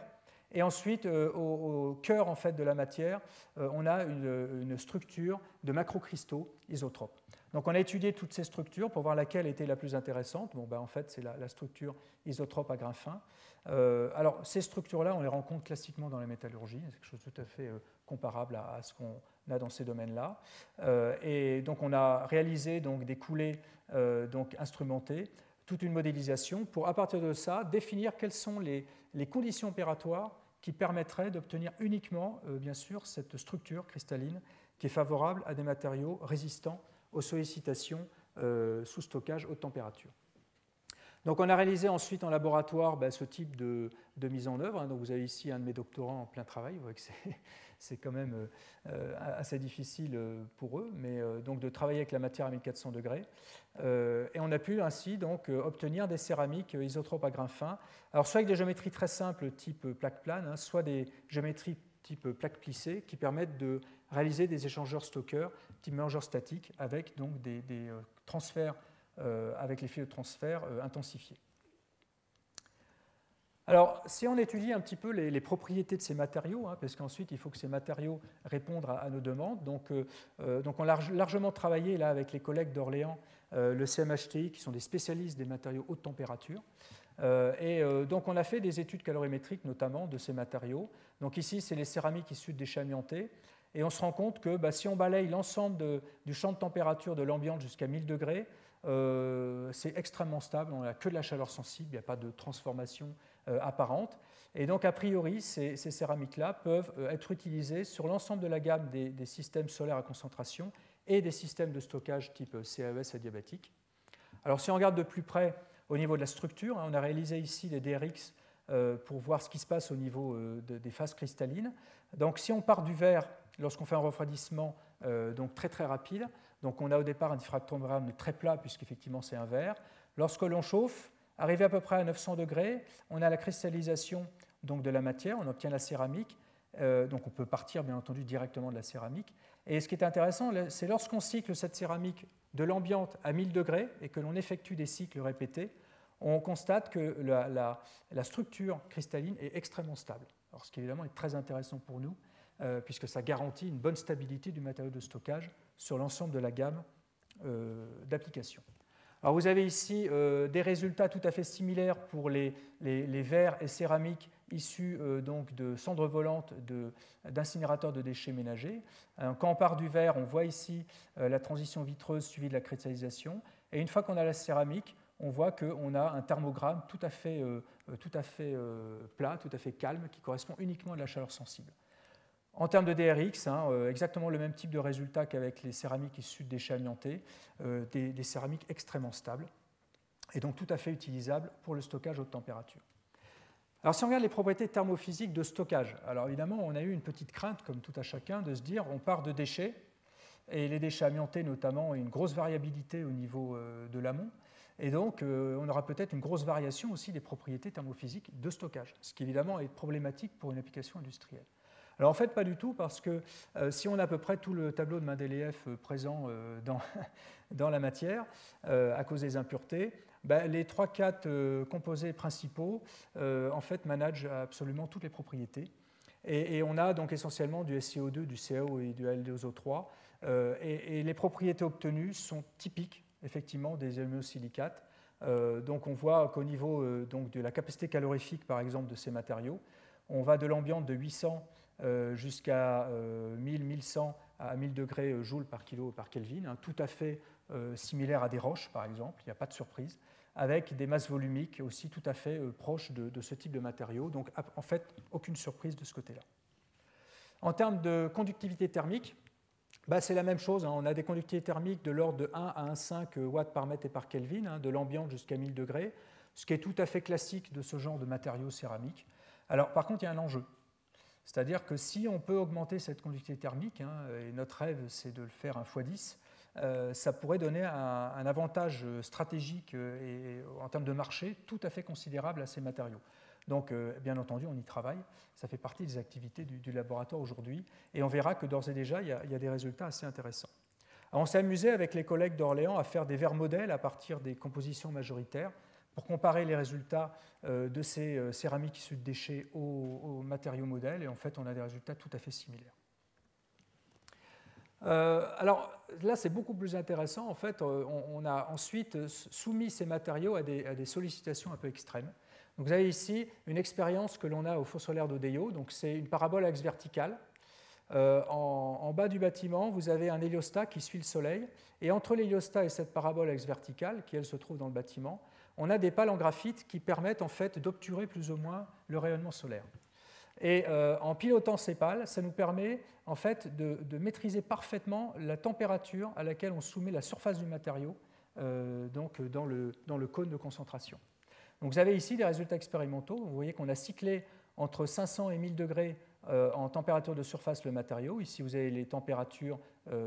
Et ensuite, au cœur en fait, de la matière, on a une structure de macrocristaux isotropes. Donc on a étudié toutes ces structures pour voir laquelle était la plus intéressante. Bon, ben, en fait, c'est la structure isotrope à grains fins. Alors, ces structures-là, on les rencontre classiquement dans la métallurgie. C'est quelque chose de tout à fait comparable à ce qu'on a dans ces domaines-là. Et donc, on a réalisé donc, des coulées instrumentées, toute une modélisation pour, à partir de ça, définir quelles sont les conditions opératoires qui permettraient d'obtenir uniquement, bien sûr, cette structure cristalline qui est favorable à des matériaux résistants aux sollicitations sous stockage haute température. Donc on a réalisé ensuite en laboratoire ce type de mise en œuvre. Donc vous avez ici un de mes doctorants en plein travail. Vous voyez que c'est quand même assez difficile pour eux, mais donc de travailler avec la matière à 1400 degrés. Et on a pu ainsi donc obtenir des céramiques isotropes à grains fins. Alors soit avec des géométries très simples type plaque plane, soit des géométries type plaque plissée qui permettent de réaliser des échangeurs stockeurs type mélangeur statique avec donc des transferts avec les fils de transfert intensifiés. Alors, si on étudie un petit peu les propriétés de ces matériaux, parce qu'ensuite il faut que ces matériaux répondent à nos demandes, donc on a largement travaillé là avec les collègues d'Orléans, le CMHTI, qui sont des spécialistes des matériaux haute température, donc on a fait des études calorimétriques notamment de ces matériaux. Donc ici, c'est les céramiques issues de déchets amiantés. Et on se rend compte que si on balaye l'ensemble du champ de température de l'ambiance jusqu'à 1000 degrés, c'est extrêmement stable, on n'a que de la chaleur sensible, il n'y a pas de transformation apparente. Et donc, a priori, ces céramiques-là peuvent être utilisées sur l'ensemble de la gamme des systèmes solaires à concentration et des systèmes de stockage type CAES adiabatique. Alors, si on regarde de plus près au niveau de la structure, on a réalisé ici des DRX pour voir ce qui se passe au niveau des phases cristallines. Donc, si on part du verre, lorsqu'on fait un refroidissement donc très très rapide, donc on a au départ un diffractogramme très plat puisqu'effectivement c'est un verre. Lorsque l'on chauffe, arrivé à peu près à 900 degrés, on a la cristallisation donc, de la matière, on obtient la céramique, donc on peut partir bien entendu directement de la céramique. Et ce qui est intéressant, c'est lorsqu'on cycle cette céramique de l'ambiante à 1000 degrés et que l'on effectue des cycles répétés, on constate que la structure cristalline est extrêmement stable. Alors, ce qui évidemment est très intéressant pour nous, puisque ça garantit une bonne stabilité du matériau de stockage sur l'ensemble de la gamme d'applications. Alors vous avez ici des résultats tout à fait similaires pour les verres et céramiques issus donc de cendres volantes d'incinérateurs de déchets ménagers. Quand on part du verre, on voit ici la transition vitreuse suivie de la cristallisation. Et une fois qu'on a la céramique, on voit qu'on a un thermogramme tout à fait plat, tout à fait calme, qui correspond uniquement à la chaleur sensible. En termes de DRX, exactement le même type de résultat qu'avec les céramiques issues de déchets amiantés, des céramiques extrêmement stables et donc tout à fait utilisables pour le stockage haute température. Alors si on regarde les propriétés thermophysiques de stockage, alors évidemment on a eu une petite crainte, comme tout à chacun, de se dire on part de déchets, et les déchets amiantés notamment ont une grosse variabilité au niveau de l'amont, et donc on aura peut-être une grosse variation aussi des propriétés thermophysiques de stockage, ce qui évidemment est problématique pour une application industrielle. Alors en fait, pas du tout, parce que si on a à peu près tout le tableau de Mendeleïev présent dans la matière, à cause des impuretés, les 3-4 composés principaux en fait managent absolument toutes les propriétés. Et on a donc essentiellement du SiO2, du CaO et du Al2O3. Et les propriétés obtenues sont typiques, effectivement, des aluminosilicates. Donc on voit qu'au niveau donc de la capacité calorifique, par exemple, de ces matériaux, on va de l'ambiante de 800 jusqu'à 1000-1100 à 1000 degrés joules par kilo par Kelvin, tout à fait similaire à des roches, par exemple, il n'y a pas de surprise, avec des masses volumiques aussi tout à fait proches de ce type de matériaux. Donc, en fait, aucune surprise de ce côté-là. En termes de conductivité thermique, C'est la même chose, hein. On a des conductivités thermiques de l'ordre de 1 à 1,5 watts par mètre et par Kelvin, hein, de l'ambiante jusqu'à 1000 degrés, ce qui est tout à fait classique de ce genre de matériaux céramiques. Alors, par contre, il y a un enjeu. C'est-à-dire que si on peut augmenter cette conductivité thermique, hein, et notre rêve c'est de le faire un x10, ça pourrait donner un avantage stratégique et en termes de marché tout à fait considérable à ces matériaux. Donc, bien entendu, on y travaille. Ça fait partie des activités du laboratoire aujourd'hui. Et on verra que d'ores et déjà, il y a des résultats assez intéressants. Alors, on s'est amusé avec les collègues d'Orléans à faire des verres modèles à partir des compositions majoritaires pour comparer les résultats de ces céramiques issues de déchets aux matériaux modèles. Et en fait, on a des résultats tout à fait similaires. Alors là, c'est beaucoup plus intéressant. En fait, on a ensuite soumis ces matériaux à des sollicitations un peu extrêmes. Donc, vous avez ici une expérience que l'on a au four solaire d'Odeillo. Donc, c'est une parabole à axe vertical. En bas du bâtiment, vous avez un héliostat qui suit le soleil. Et entre l'héliostat et cette parabole à axe vertical, qui elle se trouve dans le bâtiment, on a des pales en graphite qui permettent en fait d'obturer plus ou moins le rayonnement solaire. Et en pilotant ces pales, ça nous permet en fait de maîtriser parfaitement la température à laquelle on soumet la surface du matériau donc dans le cône de concentration. Donc vous avez ici des résultats expérimentaux. Vous voyez qu'on a cyclé entre 500 et 1000 degrés en température de surface le matériau. Ici, vous avez les températures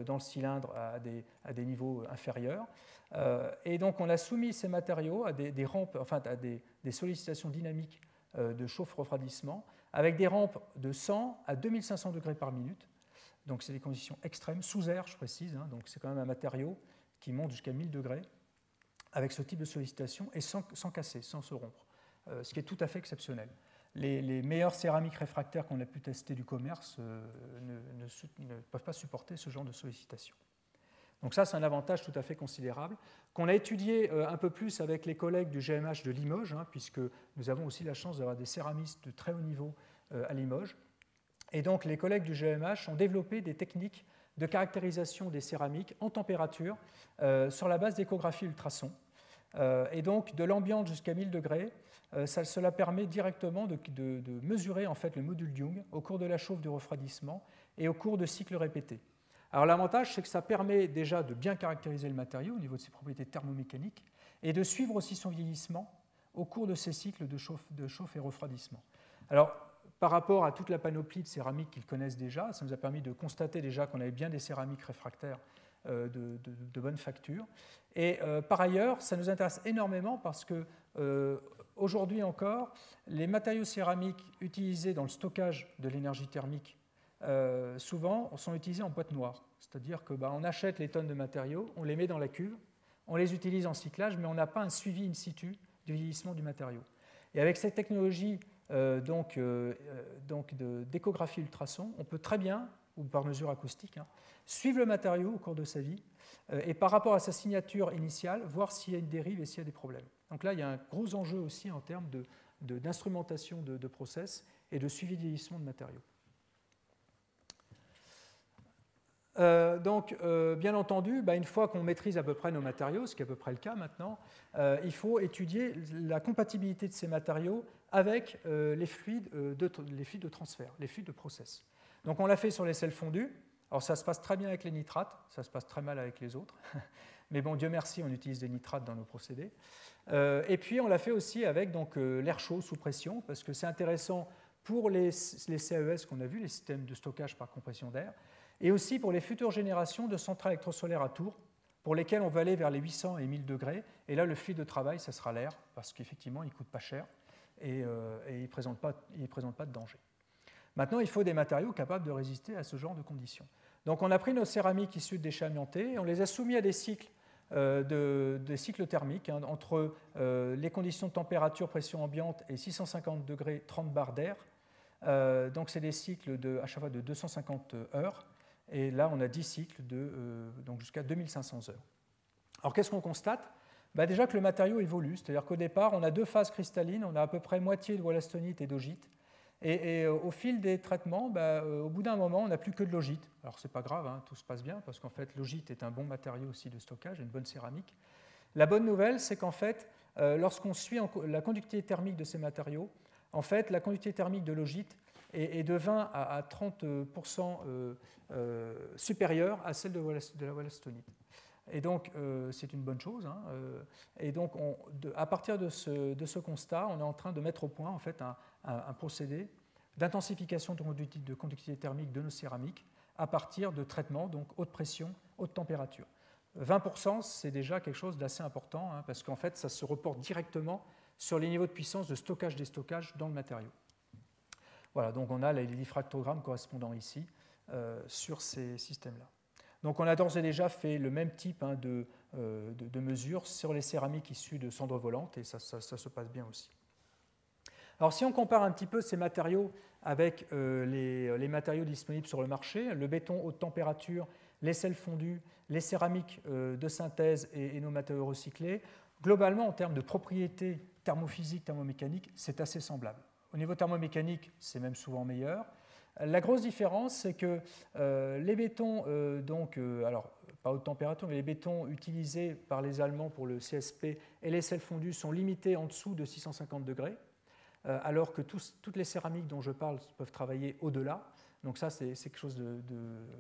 dans le cylindre à des niveaux inférieurs. Et donc on a soumis ces matériaux à des rampes, enfin à des sollicitations dynamiques de chauffe-refroidissement, avec des rampes de 100 à 2500 degrés par minute. Donc c'est des conditions extrêmes, sous air, je précise, hein, donc c'est quand même un matériau qui monte jusqu'à 1000 degrés, avec ce type de sollicitation, et sans casser, sans se rompre, ce qui est tout à fait exceptionnel. Les meilleures céramiques réfractaires qu'on a pu tester du commerce ne peuvent pas supporter ce genre de sollicitation. Donc ça, c'est un avantage tout à fait considérable, qu'on a étudié un peu plus avec les collègues du GMH de Limoges, hein, puisque nous avons aussi la chance d'avoir des céramistes de très haut niveau à Limoges. Et donc les collègues du GMH ont développé des techniques de caractérisation des céramiques en température sur la base d'échographie ultrasons. Et donc de l'ambiante jusqu'à 1000 degrés, cela permet directement de mesurer en fait le module Young au cours de la chauffe du refroidissement et au cours de cycles répétés. Alors l'avantage, c'est que ça permet déjà de bien caractériser le matériau au niveau de ses propriétés thermomécaniques et de suivre aussi son vieillissement au cours de ces cycles de chauffe et refroidissement. Alors, par rapport à toute la panoplie de céramiques qu'ils connaissent déjà, ça nous a permis de constater déjà qu'on avait bien des céramiques réfractaires de bonne facture. Et par ailleurs, ça nous intéresse énormément parce que aujourd'hui encore, les matériaux céramiques utilisés dans le stockage de l'énergie thermique souvent sont utilisés en boîte noire. C'est-à-dire qu'on achète les tonnes de matériaux, on les met dans la cuve, on les utilise en cyclage, mais on n'a pas un suivi in situ du vieillissement du matériau. Et avec cette technologie d'échographie ultrasons, on peut très bien, ou par mesure acoustique, hein, suivre le matériau au cours de sa vie et par rapport à sa signature initiale, voir s'il y a une dérive et s'il y a des problèmes. Donc là, il y a un gros enjeu aussi en termes d'instrumentation de process et de suivi de vieillissement de matériaux. Bien entendu, une fois qu'on maîtrise à peu près nos matériaux, ce qui est à peu près le cas maintenant, il faut étudier la compatibilité de ces matériaux avec les fluides de transfert, les fluides de process. Donc on l'a fait sur les sels fondus. Alors ça se passe très bien avec les nitrates, ça se passe très mal avec les autres. Mais bon, Dieu merci, on utilise des nitrates dans nos procédés. Et puis on l'a fait aussi avec l'air chaud sous pression, parce que c'est intéressant pour les CES qu'on a vus, les systèmes de stockage par compression d'air, et aussi pour les futures générations de centrales électrosolaires à tours, pour lesquelles on va aller vers les 800 et 1000 degrés. Et là, le fluide de travail, ça sera l'air, parce qu'effectivement, il ne coûte pas cher et il ne présente pas de danger. Maintenant, il faut des matériaux capables de résister à ce genre de conditions. Donc, on a pris nos céramiques issues de déchets amiantés et on les a soumis à des cycles thermiques hein, entre les conditions de température, pression ambiante et 650 degrés, 30 bars d'air. Donc, c'est des cycles à chaque fois de 250 heures. Et là, on a 10 cycles donc jusqu'à 2500 heures. Alors, qu'est-ce qu'on constate ? Déjà que le matériau évolue, c'est-à-dire qu'au départ, on a deux phases cristallines, on a à peu près moitié de wollastonite et d'ogite. Et au fil des traitements, au bout d'un moment, on n'a plus que de l'ogite. Alors, ce n'est pas grave, hein, tout se passe bien, parce qu'en fait, l'ogite est un bon matériau aussi de stockage, une bonne céramique. La bonne nouvelle, c'est qu'en fait, lorsqu'on suit la conductivité thermique de ces matériaux, en fait, la conductivité thermique de l'ogite est de 20 à 30% supérieure à celle de la wollastonite. Et donc, c'est une bonne chose. Hein, et donc, à partir de ce constat, on est en train de mettre au point en fait, un procédé d'intensification de conductivité thermique de nos céramiques à partir de traitements, donc haute pression, haute température. 20%, c'est déjà quelque chose d'assez important, hein, parce qu'en fait, ça se reporte directement sur les niveaux de puissance de stockage-déstockage dans le matériau. Voilà, donc on a les diffractogrammes correspondants ici sur ces systèmes-là. Donc on a d'ores et déjà fait le même type hein, de mesures sur les céramiques issues de cendres volantes, et ça se passe bien aussi. Alors si on compare un petit peu ces matériaux avec les matériaux disponibles sur le marché, le béton haute température, les sels fondus, les céramiques de synthèse et nos matériaux recyclés, globalement en termes de propriétés thermophysiques, thermomécaniques, c'est assez semblable. Au niveau thermomécanique, c'est même souvent meilleur. La grosse différence, c'est que les bétons, alors pas haute température, mais les bétons utilisés par les Allemands pour le CSP et les sels fondus sont limités en dessous de 650 degrés, alors que toutes les céramiques dont je parle peuvent travailler au-delà. Donc ça, c'est quelque chose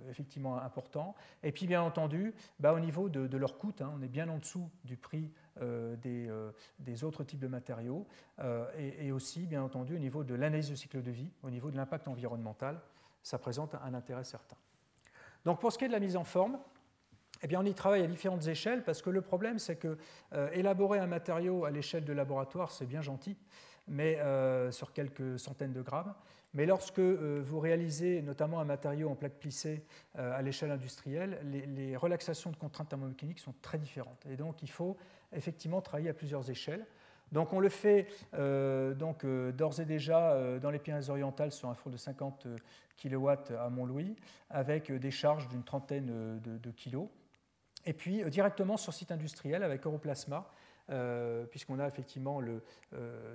effectivement important. Et puis, bien entendu, au niveau de leur coût, hein, on est bien en dessous du prix des autres types de matériaux, et aussi, bien entendu, au niveau de l'analyse de cycle de vie, au niveau de l'impact environnemental, ça présente un intérêt certain. Donc, pour ce qui est de la mise en forme, eh bien, on y travaille à différentes échelles, parce que le problème, c'est que élaborer un matériau à l'échelle de laboratoire, c'est bien gentil, mais sur quelques centaines de grammes. Mais lorsque vous réalisez notamment un matériau en plaque plissée à l'échelle industrielle, les relaxations de contraintes thermomécaniques sont très différentes. Et donc, il faut effectivement travailler à plusieurs échelles. Donc, on le fait d'ores et déjà dans les Pyrénées-Orientales sur un four de 50 kW à Montlouis, avec des charges d'une trentaine de kilos. Et puis, directement sur site industriel avec Europlasma, puisqu'on a effectivement,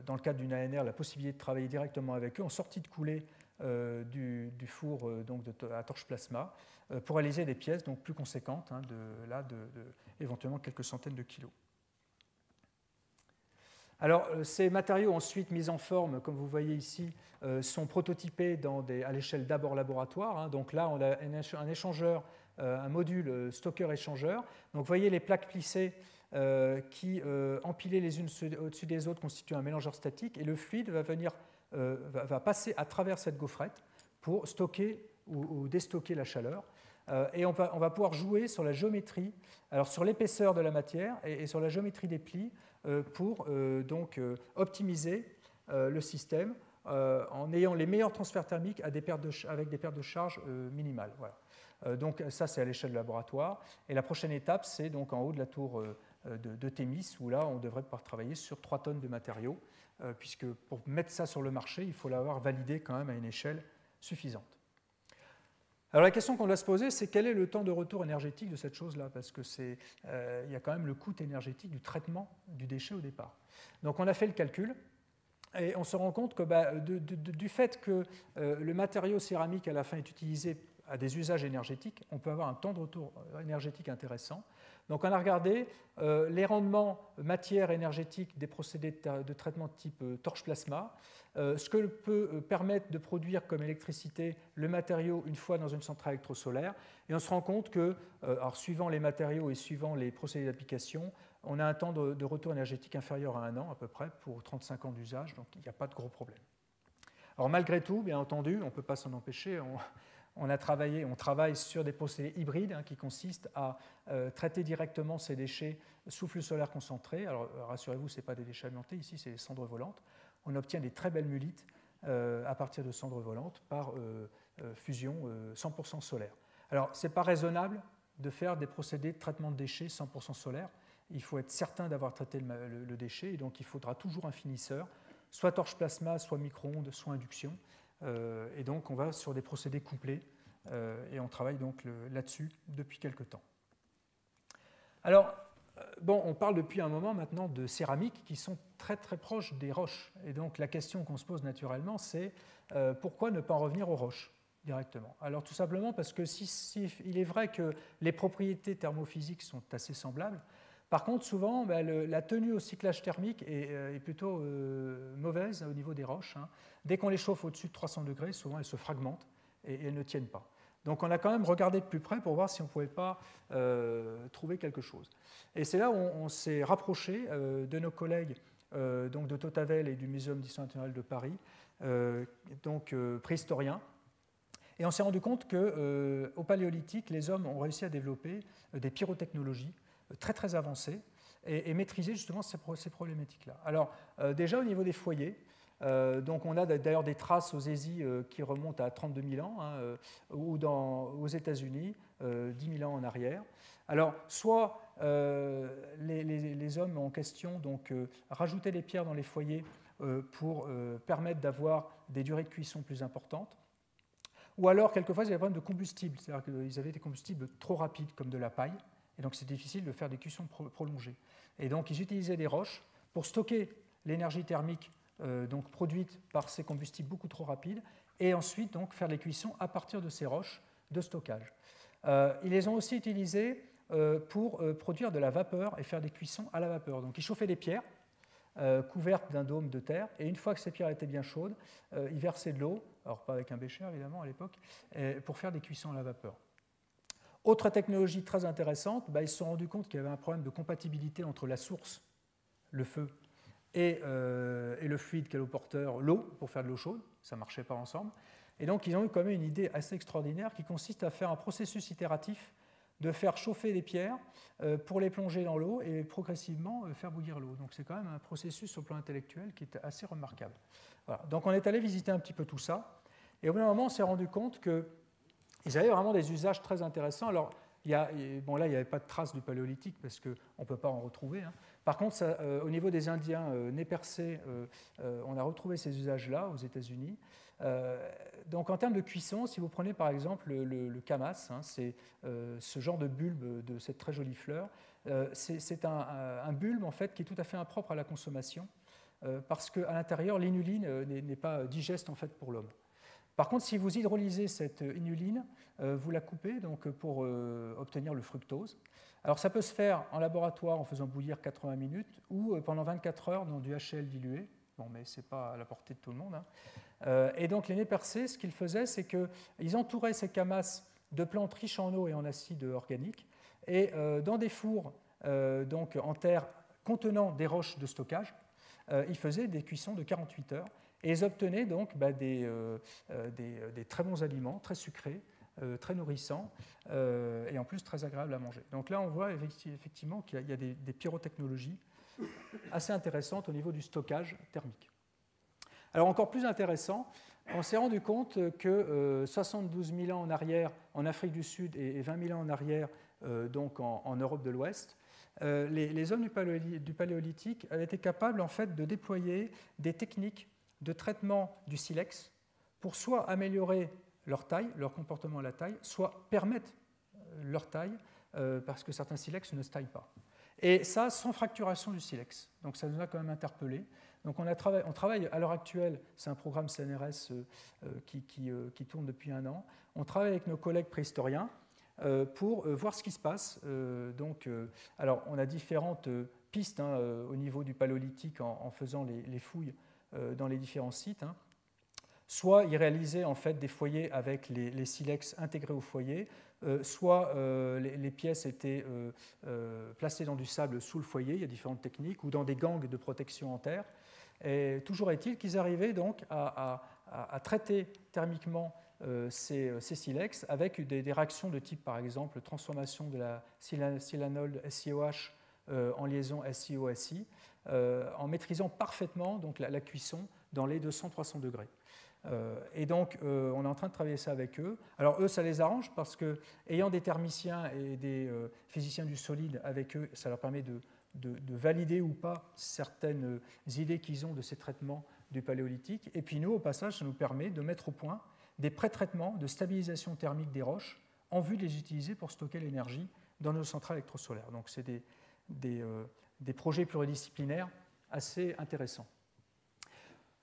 dans le cadre d'une ANR, la possibilité de travailler directement avec eux en sortie de coulée du four à torche plasma pour réaliser des pièces donc, plus conséquentes, hein, éventuellement quelques centaines de kilos. Alors, ces matériaux ensuite mis en forme, comme vous voyez ici, sont prototypés à l'échelle d'abord laboratoire. Hein. Donc là, on a un échangeur, un module stocker-échangeur. Donc vous voyez les plaques plissées qui, empilées les unes au-dessus des autres, constituent un mélangeur statique, et le fluide va passer à travers cette gaufrette pour stocker ou déstocker la chaleur. Et on va pouvoir jouer sur la géométrie, alors sur l'épaisseur de la matière et sur la géométrie des plis pour optimiser le système en ayant les meilleurs transferts thermiques avec des pertes de charge minimales. Voilà. Donc ça, c'est à l'échelle du laboratoire. Et la prochaine étape, c'est donc en haut de la tour de Thémis, où là, on devrait pouvoir travailler sur 3 tonnes de matériaux, puisque pour mettre ça sur le marché, il faut l'avoir validé quand même à une échelle suffisante. Alors la question qu'on doit se poser, c'est quel est le temps de retour énergétique de cette chose-là, parce que il y a quand même le coût énergétique du traitement du déchet au départ. Donc on a fait le calcul, et on se rend compte que du fait que le matériau céramique à la fin est utilisé à des usages énergétiques, on peut avoir un temps de retour énergétique intéressant. Donc on a regardé les rendements matière énergétique des procédés de traitement de type torche plasma, ce que peut permettre de produire comme électricité le matériau une fois dans une centrale électrosolaire. Et on se rend compte que, alors, suivant les matériaux et suivant les procédés d'application, on a un temps de retour énergétique inférieur à 1 an à peu près pour 35 ans d'usage, donc il n'y a pas de gros problème. Alors malgré tout, bien entendu, on ne peut pas s'en empêcher, on travaille sur des procédés hybrides qui consistent à traiter directement ces déchets sous flux solaire concentré. Alors rassurez-vous, ce n'est pas des déchets alimentés, ici c'est des cendres volantes. On obtient des très belles mulites à partir de cendres volantes par fusion 100% solaire. Alors ce n'est pas raisonnable de faire des procédés de traitement de déchets 100% solaire. Il faut être certain d'avoir traité le déchet, et donc il faudra toujours un finisseur, soit torche plasma, soit micro-ondes, soit induction. Et donc on va sur des procédés couplés et on travaille donc là-dessus depuis quelque temps. Alors, on parle depuis un moment maintenant de céramiques qui sont très très proches des roches. Et donc la question qu'on se pose naturellement, c'est pourquoi ne pas en revenir aux roches directement? Alors tout simplement parce que il est vrai que les propriétés thermophysiques sont assez semblables. Par contre, souvent, la tenue au cyclage thermique est plutôt mauvaise au niveau des roches. Hein. Dès qu'on les chauffe au-dessus de 300 degrés, souvent elles se fragmentent et elles ne tiennent pas. Donc on a quand même regardé de plus près pour voir si on ne pouvait pas trouver quelque chose. Et c'est là où on s'est rapproché de nos collègues donc de Tautavel et du Muséum d'histoire naturelle de Paris, préhistoriens. Et on s'est rendu compte qu'au Paléolithique, les hommes ont réussi à développer des pyrotechnologies très très avancées et maîtriser justement ces problématiques-là. Alors déjà au niveau des foyers, donc on a d'ailleurs des traces aux Hésies qui remontent à 32 000 ans, hein, ou aux États-Unis, 10 000 ans en arrière. Alors soit les hommes en question rajoutaient des pierres dans les foyers pour permettre d'avoir des durées de cuisson plus importantes, ou alors quelquefois ils avaient des problèmes de combustible, c'est-à-dire qu'ils avaient des combustibles trop rapides comme de la paille, et donc c'est difficile de faire des cuissons prolongées. Et donc ils utilisaient des roches pour stocker l'énergie thermique produite par ces combustibles beaucoup trop rapides, et ensuite donc, faire les cuissons à partir de ces roches de stockage. Ils les ont aussi utilisées pour produire de la vapeur et faire des cuissons à la vapeur. Donc ils chauffaient des pierres couvertes d'un dôme de terre, et une fois que ces pierres étaient bien chaudes, ils versaient de l'eau, alors pas avec un bécher évidemment à l'époque, pour faire des cuissons à la vapeur. Autre technologie très intéressante, ils se sont rendus compte qu'il y avait un problème de compatibilité entre la source, le feu, et le fluide qu'est le porteur, l'eau, pour faire de l'eau chaude. Ça ne marchait pas ensemble. Et donc, ils ont eu quand même une idée assez extraordinaire qui consiste à faire un processus itératif de faire chauffer les pierres pour les plonger dans l'eau et progressivement faire bouillir l'eau. Donc, c'est quand même un processus sur le plan intellectuel qui est assez remarquable. Voilà. Donc, on est allé visiter un petit peu tout ça. Et au bout d'un moment, on s'est rendu compte qu'ils avaient vraiment des usages très intéressants. Alors, là, il n'y avait pas de traces du Paléolithique parce qu'on ne peut pas en retrouver. Hein. Par contre, au niveau des Indiens nez percés, on a retrouvé ces usages-là aux États-Unis. Donc, en termes de cuisson, si vous prenez par exemple le camas, hein, c'est ce genre de bulbe de cette très jolie fleur, c'est un bulbe en fait, qui est tout à fait impropre à la consommation parce qu'à l'intérieur, l'inuline n'est pas digeste en fait, pour l'homme. Par contre, si vous hydrolysez cette inuline, vous la coupez pour obtenir le fructose. Alors ça peut se faire en laboratoire en faisant bouillir 80 minutes ou pendant 24 heures dans du HCl dilué. Bon, mais ce n'est pas à la portée de tout le monde. Hein. Et donc les nez percés, ce qu'ils faisaient, c'est qu'ils entouraient ces camas de plantes riches en eau et en acide organique, et dans des fours en terre contenant des roches de stockage, ils faisaient des cuissons de 48 heures. Et ils obtenaient donc des très bons aliments, très sucrés, très nourrissants, et en plus très agréables à manger. Donc là, on voit effectivement qu'il y a des pyrotechnologies assez intéressantes au niveau du stockage thermique. Alors encore plus intéressant, on s'est rendu compte que 72 000 ans en arrière en Afrique du Sud et 20 000 ans en arrière en Europe de l'Ouest, les hommes du Paléolithique avaient été capables en fait, de déployer des techniques de traitement du silex pour soit améliorer leur taille, leur comportement à la taille, soit permettre leur taille, parce que certains silex ne se taillent pas. Et ça, sans fracturation du silex. Donc ça nous a quand même interpellés. Donc on travaille à l'heure actuelle, c'est un programme CNRS qui tourne depuis 1 an, on travaille avec nos collègues préhistoriens pour voir ce qui se passe. Alors on a différentes pistes au niveau du Paléolithique en faisant les fouilles dans les différents sites. Hein. Soit ils réalisaient en fait des foyers avec les silex intégrés au foyer, soit les pièces étaient placées dans du sable sous le foyer, il y a différentes techniques, ou dans des gangs de protection en terre. Et toujours est-il qu'ils arrivaient donc à traiter thermiquement ces silex avec des réactions de type, par exemple, transformation de la silanol SiOH en liaison SiO-Si, en maîtrisant parfaitement donc, la cuisson dans les 200-300 degrés. Et donc, on est en train de travailler ça avec eux. Alors, eux, ça les arrange parce que, ayant des thermiciens et des physiciens du solide avec eux, ça leur permet de valider ou pas certaines idées qu'ils ont de ces traitements du Paléolithique. Et puis, nous, au passage, ça nous permet de mettre au point des pré-traitements de stabilisation thermique des roches en vue de les utiliser pour stocker l'énergie dans nos centrales électrosolaires. Donc, c'est des projets pluridisciplinaires assez intéressants.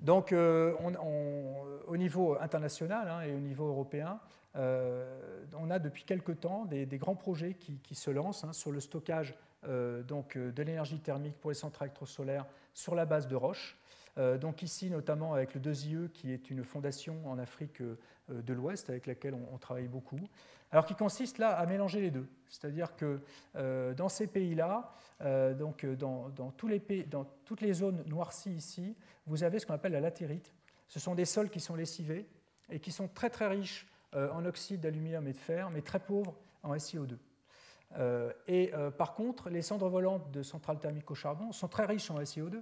Donc, au niveau international hein, et au niveau européen, on a depuis quelque temps des grands projets qui se lancent hein, sur le stockage de l'énergie thermique pour les centrales électrosolaires sur la base de roches. Donc ici, notamment avec le 2IE, qui est une fondation en Afrique de l'Ouest avec laquelle on travaille beaucoup, alors qui consiste là à mélanger les deux. C'est-à-dire que dans ces pays-là, dans toutes les zones noircies ici, vous avez ce qu'on appelle la latérite. Ce sont des sols qui sont lessivés et qui sont très très riches en oxyde d'aluminium et de fer, mais très pauvres en SiO2. Par contre, les cendres volantes de centrales thermiques au charbon sont très riches en SiO2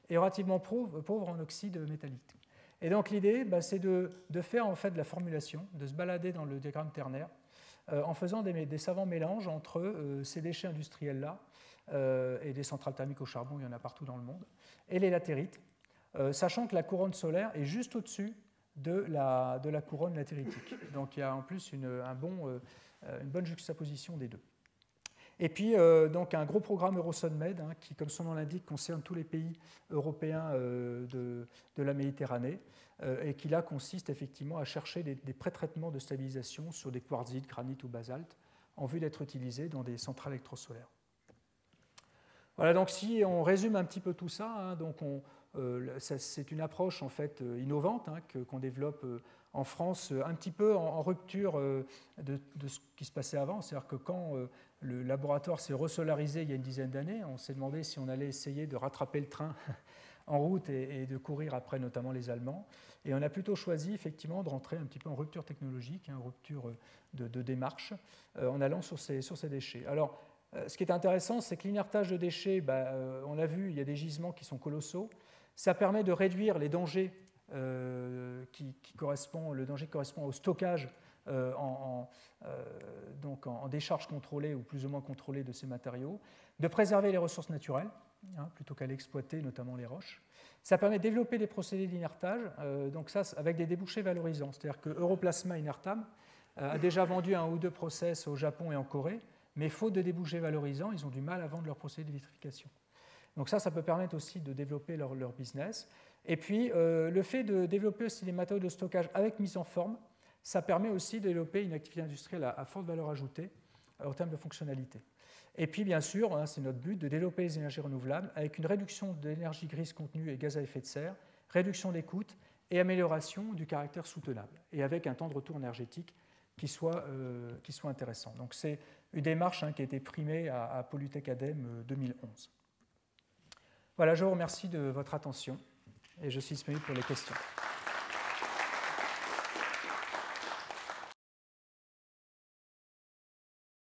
et relativement pauvres en oxyde métallique. Et donc l'idée, c'est de faire en fait de la formulation, de se balader dans le diagramme ternaire en faisant des savants mélanges entre ces déchets industriels-là et des centrales thermiques au charbon, il y en a partout dans le monde, et les latérites, sachant que la couronne solaire est juste au-dessus de la couronne latéritique. Donc il y a en plus une bonne juxtaposition des deux. Et puis, donc un gros programme EuroSunMed hein, qui, comme son nom l'indique, concerne tous les pays européens de la Méditerranée et qui, là, consiste effectivement à chercher des pré-traitements de stabilisation sur des quartzites, granites ou basaltes en vue d'être utilisés dans des centrales électrosolaires. Voilà, donc si on résume un petit peu tout ça, hein, c'est une approche en fait innovante hein, qu'on développe en France un petit peu en rupture de ce qui se passait avant. C'est-à-dire que quand le laboratoire s'est resolarisé il y a une dizaine d'années, on s'est demandé si on allait essayer de rattraper le train en route et de courir après notamment les Allemands. Et on a plutôt choisi effectivement de rentrer un petit peu en rupture technologique, en rupture de démarche, en allant sur ces déchets. Alors, ce qui est intéressant, c'est que l'inertage de déchets, on l'a vu, il y a des gisements qui sont colossaux. Ça permet de réduire les dangers qui correspondent au stockage en décharge contrôlée ou plus ou moins contrôlée de ces matériaux, de préserver les ressources naturelles, hein, plutôt qu'à l'exploiter, notamment les roches. Ça permet de développer des procédés d'inertage, donc ça avec des débouchés valorisants. C'est-à-dire que Europlasma Inertam a déjà vendu un ou deux process au Japon et en Corée, mais faute de débouchés valorisants, ils ont du mal à vendre leurs procédés de vitrification. Donc ça peut permettre aussi de développer leur business. Et puis, le fait de développer aussi des matériaux de stockage avec mise en forme, ça permet aussi de développer une activité industrielle à forte valeur ajoutée en termes de fonctionnalité. Et puis, bien sûr, hein, c'est notre but de développer les énergies renouvelables avec une réduction de l'énergie grise contenue et gaz à effet de serre, réduction des coûts et amélioration du caractère soutenable, et avec un temps de retour énergétique qui soit intéressant. Donc, c'est une démarche hein, qui a été primée à Polytech ADEME 2011. Voilà, je vous remercie de votre attention et je suis disponible pour les questions.